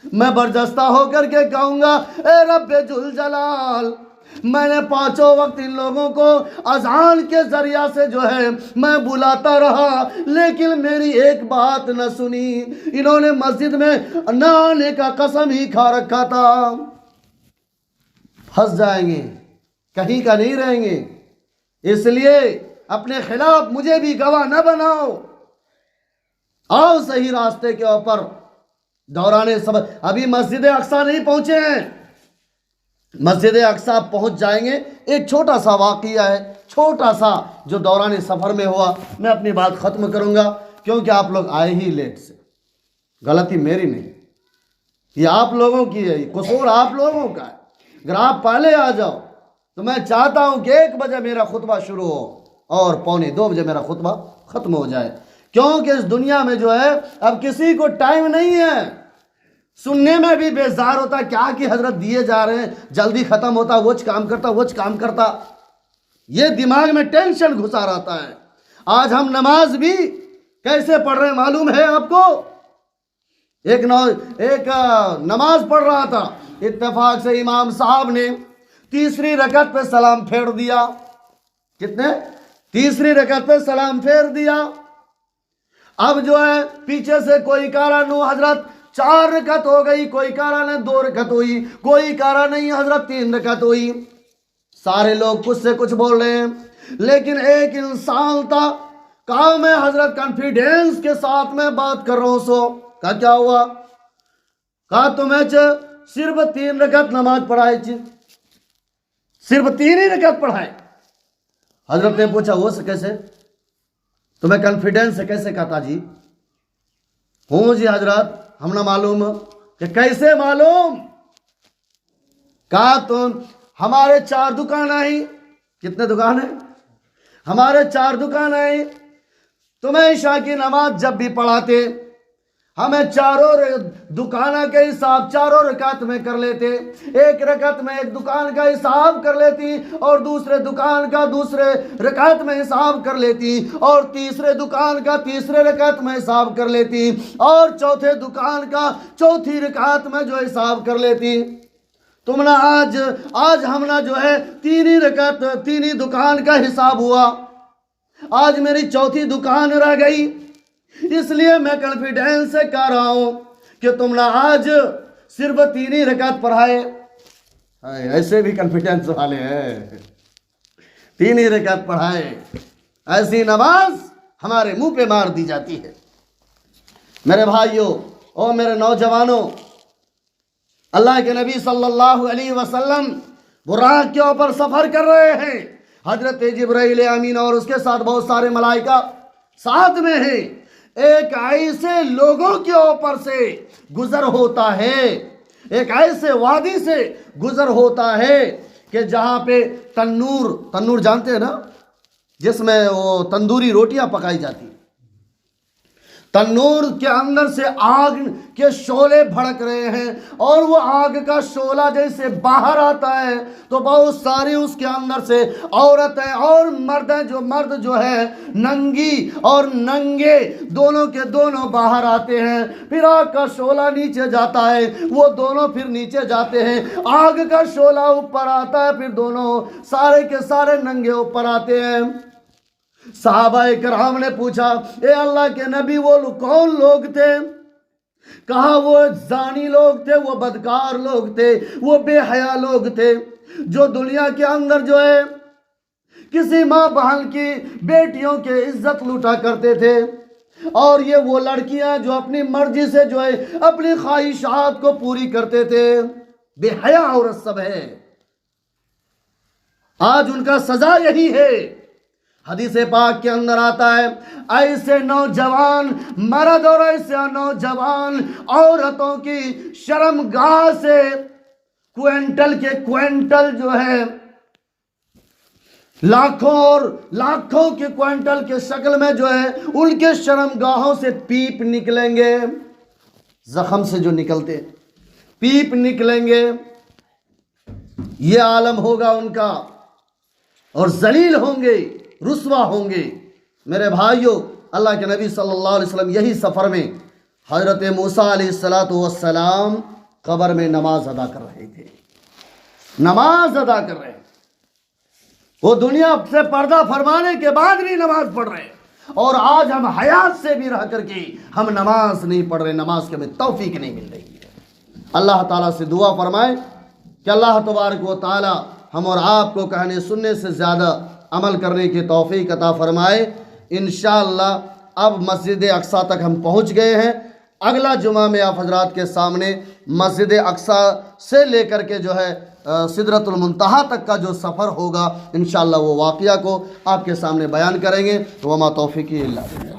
میں برجستہ ہو کر کے کہوں گا اے رب ذوالجلال، میں نے پانچوں وقت ان لوگوں کو اذان کے ذریعہ سے جو ہے میں بلاتا رہا، لیکن میری ایک بات نہ سنی، انہوں نے مسجد میں نہ آنے کا قسم ہی کھا رکھا تھا۔ پھنس جائیں گے، کہیں کا نہیں رہیں گے، اس لیے اپنے خلاف مجھے بھی گواہ نہ بناؤ، آؤ صحیح راستے کے اوپر۔ دوران سبق ابھی مسجد اقصیٰ نہیں پہنچے ہیں، مسجد اقصیٰ پہنچ جائیں گے۔ ایک چھوٹا سا واقعہ ہے، چھوٹا سا جو دوران سفر میں ہوا، میں اپنی بات ختم کروں گا کیونکہ آپ لوگ آئے ہی لیٹ سے، غلطی میری نہیں، یہ آپ لوگوں کی ہے، یہ قصور آپ لوگوں کا ہے۔ اگر آپ پہلے آ جاؤ تو میں چاہتا ہوں کہ 1 بجے میرا خطبہ شروع ہو اور 1:45 بجے میرا خطبہ ختم ہو جائے، کیونکہ اس دنیا میں جو ہے اب کسی کو ٹائم نہیں ہے، سننے میں بھی بیزار ہوتا کیا کہ حضرت دیے جا رہے ہیں، جلدی ختم ہوتا، وچ کام کرتا، وچ کام کرتا، یہ دماغ میں ٹینشن گھسا رہتا ہے۔ آج ہم نماز بھی کیسے پڑھ رہے ہیں معلوم ہے آپ کو؟ ایک نماز پڑھ رہا تھا، اتفاق سے امام صاحب نے تیسری رکعت پہ سلام پھیر دیا۔ کتنے؟ تیسری رکعت پہ سلام پھیر دیا۔ اب جو ہے پیچھے سے کوئی کہہ رہا نو حضرت 4 رکعت ہو گئی، کوئی کہہ رہا نہیں 2 رکعت ہوئی، کوئی کہہ رہا نہیں حضرت 3 رکعت ہوئی، سارے لوگ کچھ سے کچھ بول رہے ہیں، لیکن ایک انسان تھا، کہا میں حضرت کانفیڈنس کے ساتھ میں بات کر رہا ہوں، سو کہا کیا ہوا؟ کہا تمہیں صرف 3 رکعت نماز پڑھائی چی، صرف 3 ہی رکعت پڑھائے۔ حضرت نے پوچھا وہ سے کیسے؟ تمہیں کانفیڈنس سے کیسے کہتا جی؟ ہوں جی حضرت ہم نہ معلوم، کہ کیسے معلوم؟ کہا تم ہمارے 4 دکان آئی، کتنے دکان ہیں؟ ہمارے 4 دکان آئی، تمہیں عشاء کی نماز جب بھی پڑھاتے ہمیں چاروں دکانہ کے حساب چاروں رکعت میں کر لیتے، ایک رکعت میں ایک دکان کا حساب کر لیتی اور دوسرے دکان کا دوسرے رکعت میں حساب کر لیتی اور تیسرے دکان کا تیسرے رکعت میں حساب کر لیتی اور چوتھے دکان کا چوتھی رکعت میں جو حساب کر لیتی۔ تم نے آج ہم نے جو ہے 3 ہی رکعت 3 ہی دکان کا حساب ہوا، آج میری چوتھی دکان رہ گئی، اس لیے میں کانفیڈنس سے کہہ رہا ہوں کہ تم نے آج صرف 3 ہی رکعت پڑھائے۔ ایسے بھی کانفیڈنس والے ہیں، 3 ہی رکعت پڑھائے، ایسی نماز ہمارے منہ پہ مار دی جاتی ہے۔ میرے بھائیوں اور میرے نوجوانوں، اللہ کے نبی صلی اللہ علیہ وسلم براق کے اوپر سفر کر رہے ہیں، حضرت جبرائیل امین اور اس کے ساتھ بہت سارے ملائکہ ساتھ میں ہیں، ایک ایسے لوگوں کے اوپر سے گزر ہوتا ہے، ایک ایسے وادی سے گزر ہوتا ہے کہ جہاں پہ تنور جانتے ہیں نا، جس میں وہ تندوری روٹیاں پکائی جاتی ہیں، تنور کے اندر سے آگ کے شعلے بھڑک رہے ہیں، اور وہ آگ کا شعلہ جیسے باہر آتا ہے تو بہت ساری اس کے اندر سے عورتیں اور مرد جو ہے ننگی اور ننگے دونوں کے دونوں باہر آتے ہیں، پھر آگ کا شعلہ نیچے جاتا ہے، وہ دونوں پھر نیچے جاتے ہیں، آگ کا شعلہ اوپر آتا ہے، پھر دونوں سارے کے سارے ننگے اوپر آتے ہیں۔ صحابہ کرام نے پوچھا، اے اللہ کے نبی وہ کون لوگ تھے؟ کہا وہ زانی لوگ تھے، وہ بدکار لوگ تھے، وہ بے حیا لوگ تھے، جو دنیا کے اندر جو ہے کسی ماں بہن کی بیٹیوں کے عزت لوٹا کرتے تھے، اور یہ وہ لڑکیاں جو اپنی مرضی سے جو ہے اپنی خواہشات کو پوری کرتے تھے، بے حیا عورت سب ہے۔ آج ان کا سزا یہی ہے۔ حدیث پاک کے اندر آتا ہے، ایسے نوجوان مرد اور ایسے نوجوان عورتوں کی شرمگاہ سے کوئنٹل کے کوئنٹل جو ہے لاکھوں اور لاکھوں کے کوئنٹل کے شکل میں جو ہے ان کے شرمگاہوں سے پیپ نکلیں گے، زخم سے جو نکلتے پیپ نکلیں گے، یہ عالم ہوگا ان کا، اور ذلیل ہوں گے، رسوا ہوں گے۔ میرے بھائیوں، اللہ کے نبی صلی اللہ علیہ وسلم یہی سفر میں حضرت موسیٰ علیہ السلام قبر میں نماز ادا کر رہے تھے، نماز ادا کر رہے ہیں، وہ دنیا سے پردہ فرمانے کے بعد بھی نماز پڑھ رہے ہیں، اور آج ہم حیات سے بھی رہ کر کے ہم نماز نہیں پڑھ رہے، نماز کے ہمیں توفیق نہیں مل رہی ہے۔ اللہ تعالیٰ سے دعا فرمائے کہ اللہ تبارک و تعالیٰ ہم اور آپ کو کہنے سننے سے زیادہ عمل کرنے کی توفیق عطا فرمائے۔ انشاءاللہ اب مسجد اقصیٰ تک ہم پہنچ گئے ہیں۔ اگلا جمعہ میں آپ حضرات کے سامنے مسجد اقصیٰ سے لے کر کے جو ہے سدرۃ المنتہا تک کا جو سفر ہوگا، انشاءاللہ وہ واقعہ کو آپ کے سامنے بیان کریں گے۔ وما توفیقی الا باللہ۔